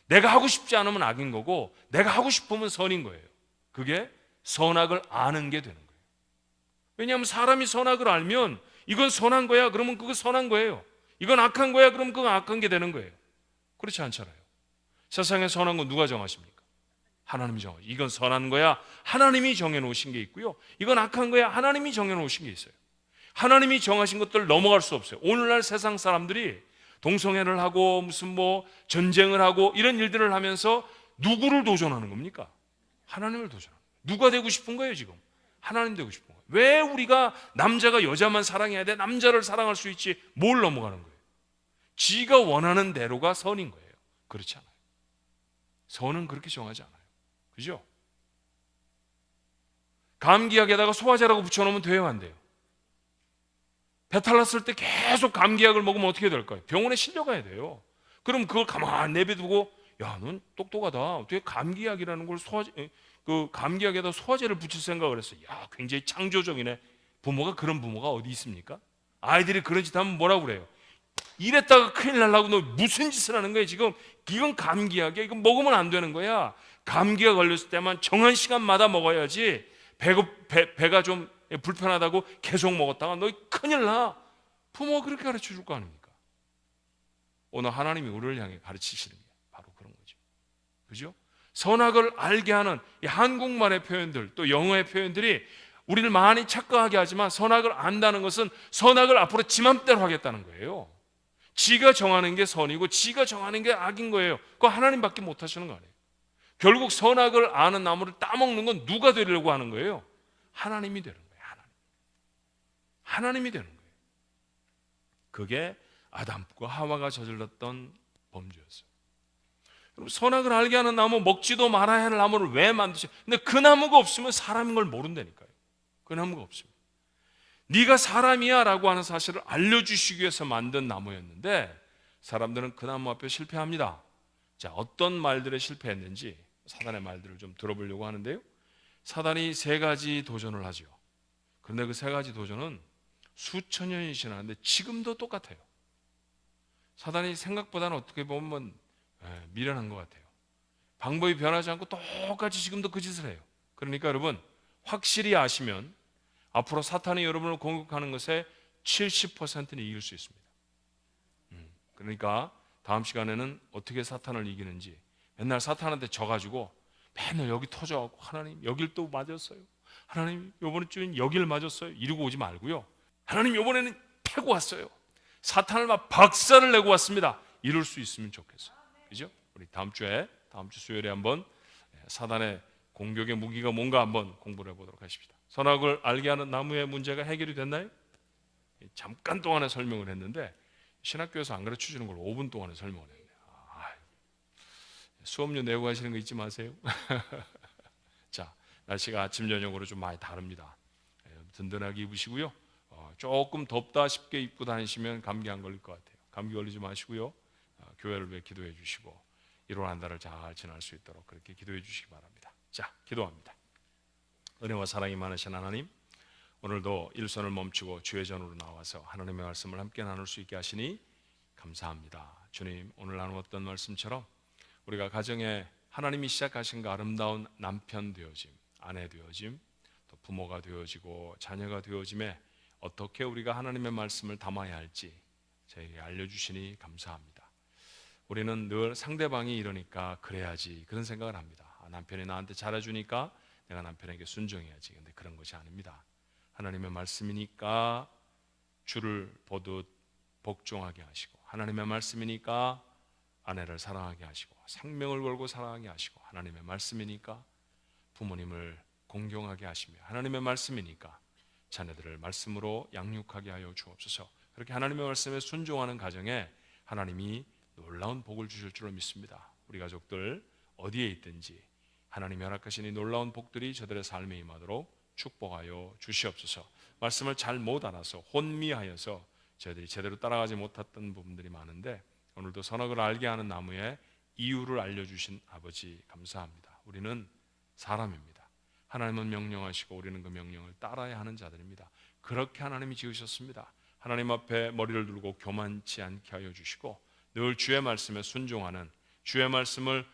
내가 하고 싶지 않으면 악인 거고, 내가 하고 싶으면 선인 거예요. 그게 선악을 아는 게 되는 거예요. 왜냐하면 사람이 선악을 알면 이건 선한 거야 그러면 그거 선한 거예요. 이건 악한 거야 그러면 그건 악한 게 되는 거예요. 그렇지 않잖아요. 세상에 선한 건 누가 정하십니까? 하나님이 정하십니다. 이건 선한 거야 하나님이 정해놓으신 게 있고요, 이건 악한 거야 하나님이 정해놓으신 게 있어요. 하나님이 정하신 것들 넘어갈 수 없어요. 오늘날 세상 사람들이 동성애를 하고 무슨 전쟁을 하고 이런 일들을 하면서 누구를 도전하는 겁니까? 하나님을 도전하는 거예요. 누가 되고 싶은 거예요 지금? 하나님 되고 싶은 거예요. 왜 우리가 남자가 여자만 사랑해야 돼? 남자를 사랑할 수 있지 뭘 넘어가는 거예요? 지가 원하는 대로가 선인 거예요. 그렇지 않아요. 선은 그렇게 정하지 않아요. 그죠? 감기약에다가 소화제라고 붙여놓으면 돼요, 안 돼요? 배탈 났을 때 계속 감기약을 먹으면 어떻게 될까요? 병원에 실려가야 돼요. 그럼 그걸 가만히 내비두고, 야, 넌 똑똑하다. 어떻게 감기약이라는 걸 감기약에다 소화제를 붙일 생각을 했어. 야, 굉장히 창조적이네. 그런 부모가 어디 있습니까? 아이들이 그런 짓 하면 뭐라고 그래요? 이랬다가 큰일 날라고 너 무슨 짓을 하는 거야 지금? 이건 감기약이야. 이건 먹으면 안 되는 거야. 감기가 걸렸을 때만 정한 시간마다 먹어야지. 배가 좀 불편하다고 계속 먹었다가 너 큰일 나. 부모가 그렇게 가르쳐 줄 거 아닙니까? 오늘 하나님이 우리를 향해 가르치시는 게 바로 그런 거죠. 그죠? 선악을 알게 하는 이 한국말의 표현들, 또 영어의 표현들이 우리를 많이 착각하게 하지만, 선악을 안다는 것은 선악을 앞으로 지 맘대로 하겠다는 거예요. 지가 정하는 게 선이고 지가 정하는 게 악인 거예요. 그거 하나님밖에 못 하시는 거 아니에요. 결국 선악을 아는 나무를 따먹는 건 누가 되려고 하는 거예요? 하나님이 되는 거예요. 하나님이 되는 거예요. 그게 아담과 하와가 저질렀던 범죄였어요. 그럼 선악을 알게 하는 나무, 먹지도 말아야 할 나무를 왜 만드셔? 근데 그 나무가 없으면 사람인 걸 모른다니까요. 그 나무가 없습니다. 네가 사람이야 라고 하는 사실을 알려주시기 위해서 만든 나무였는데, 사람들은 그 나무 앞에 실패합니다. 자, 어떤 말들에 실패했는지 사단의 말들을 좀 들어보려고 하는데요. 사단이 세 가지 도전을 하죠. 그런데 그 세 가지 도전은 수천 년이 지났는데 지금도 똑같아요. 사단이 생각보다는 어떻게 보면 미련한 것 같아요. 방법이 변하지 않고 똑같이 지금도 그 짓을 해요. 그러니까 여러분, 확실히 아시면 앞으로 사탄이 여러분을 공격하는 것에 70%는 이길 수 있습니다. 그러니까 다음 시간에는 어떻게 사탄을 이기는지, 맨날 사탄한테 져가지고 맨날 여기 터져갖고 하나님 여길 또 맞았어요, 하나님 이번에 주인 여길 맞았어요 이러고 오지 말고요, 하나님 이번에는 패고 왔어요, 사탄을 막 박살을 내고 왔습니다, 이럴 수 있으면 좋겠어요. 그죠? 우리 다음 주 수요일에 한번 사단의 공격의 무기가 뭔가 한번 공부를 해보도록 하십시다. 선악을 알게 하는 나무의 문제가 해결이 됐나요? 잠깐 동안에 설명을 했는데 신학교에서 안 가르쳐 주는 걸 5분 동안에 설명을 했네요. 수업료 내고 가시는 거 잊지 마세요. 자, 날씨가 아침 저녁으로 좀 많이 다릅니다. 든든하게 입으시고요. 조금 덥다 싶게 입고 다니시면 감기 안 걸릴 것 같아요. 감기 걸리지 마시고요. 교회를 위해 기도해 주시고 1월 한 달을 잘 지날 수 있도록 그렇게 기도해 주시기 바랍니다. 자, 기도합니다. 은혜와 사랑이 많으신 하나님, 오늘도 일선을 멈추고 주의 전으로 나와서 하나님의 말씀을 함께 나눌 수 있게 하시니 감사합니다. 주님, 오늘 나누었던 말씀처럼 우리가 가정에 하나님이 시작하신 그 아름다운 남편 되어짐, 아내 되어짐, 또 부모가 되어지고 자녀가 되어짐에 어떻게 우리가 하나님의 말씀을 담아야 할지 저에게 알려주시니 감사합니다. 우리는 늘 상대방이 이러니까 그래야지 그런 생각을 합니다. 남편이 나한테 잘해주니까 내가 남편에게 순종해야지. 근데 그런 것이 아닙니다. 하나님의 말씀이니까 주를 보듯 복종하게 하시고, 하나님의 말씀이니까 아내를 사랑하게 하시고, 생명을 걸고 사랑하게 하시고, 하나님의 말씀이니까 부모님을 공경하게 하시며, 하나님의 말씀이니까 자녀들을 말씀으로 양육하게 하여 주옵소서. 그렇게 하나님의 말씀에 순종하는 가정에 하나님이 놀라운 복을 주실 줄로 믿습니다. 우리 가족들 어디에 있든지 하나님이 허락하신 이 놀라운 복들이 저들의 삶에 임하도록 축복하여 주시옵소서. 말씀을 잘 못 알아서 혼미하여서 저희들이 제대로 따라가지 못했던 부분들이 많은데 오늘도 선악을 알게 하는 나무의 이유를 알려주신 아버지 감사합니다. 우리는 사람입니다. 하나님은 명령하시고 우리는 그 명령을 따라야 하는 자들입니다. 그렇게 하나님이 지으셨습니다. 하나님 앞에 머리를 들고 교만치 않게 하여 주시고 늘 주의 말씀에 순종하는, 주의 말씀을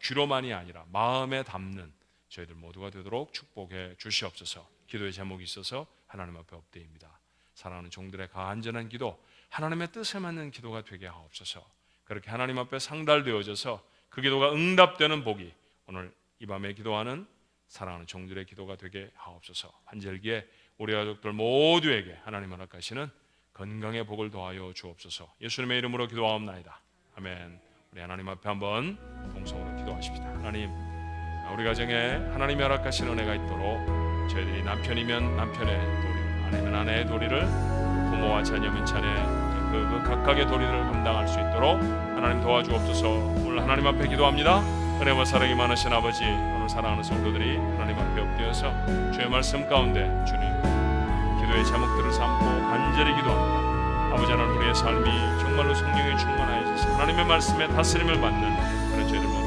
귀로만이 아니라 마음에 담는 저희들 모두가 되도록 축복해 주시옵소서. 기도의 제목이 있어서 하나님 앞에 엎드립니다. 사랑하는 종들의 간절한 기도, 하나님의 뜻에 맞는 기도가 되게 하옵소서. 그렇게 하나님 앞에 상달되어져서 그 기도가 응답되는 복이 오늘 이 밤에 기도하는 사랑하는 종들의 기도가 되게 하옵소서. 한절기에 우리 가족들 모두에게 하나님 허락하시는 건강의 복을 더하여 주옵소서. 예수님의 이름으로 기도하옵나이다. 아멘. 우리 하나님 앞에 한번 동성으로 기도하십시다. 하나님, 우리 가정에 하나님이 허락하신 은혜가 있도록 저희들이 남편이면 남편의 도리, 아내면 아내의 도리를, 부모와 자녀면 자녀의 그 각각의 도리를 감당할 수 있도록 하나님 도와주옵소서. 오늘 하나님 앞에 기도합니다. 은혜와 사랑이 많으신 아버지, 오늘 사랑하는 성도들이 하나님 앞에 엎드려서 주의 말씀 가운데 주님 기도의 제목들을 삼고 간절히 기도합니다. 아버지 하나님, 우리의 삶이 정말로 성령에 충만하여져서 하나님의 말씀에 다스림을 받는 그런 저희들 모두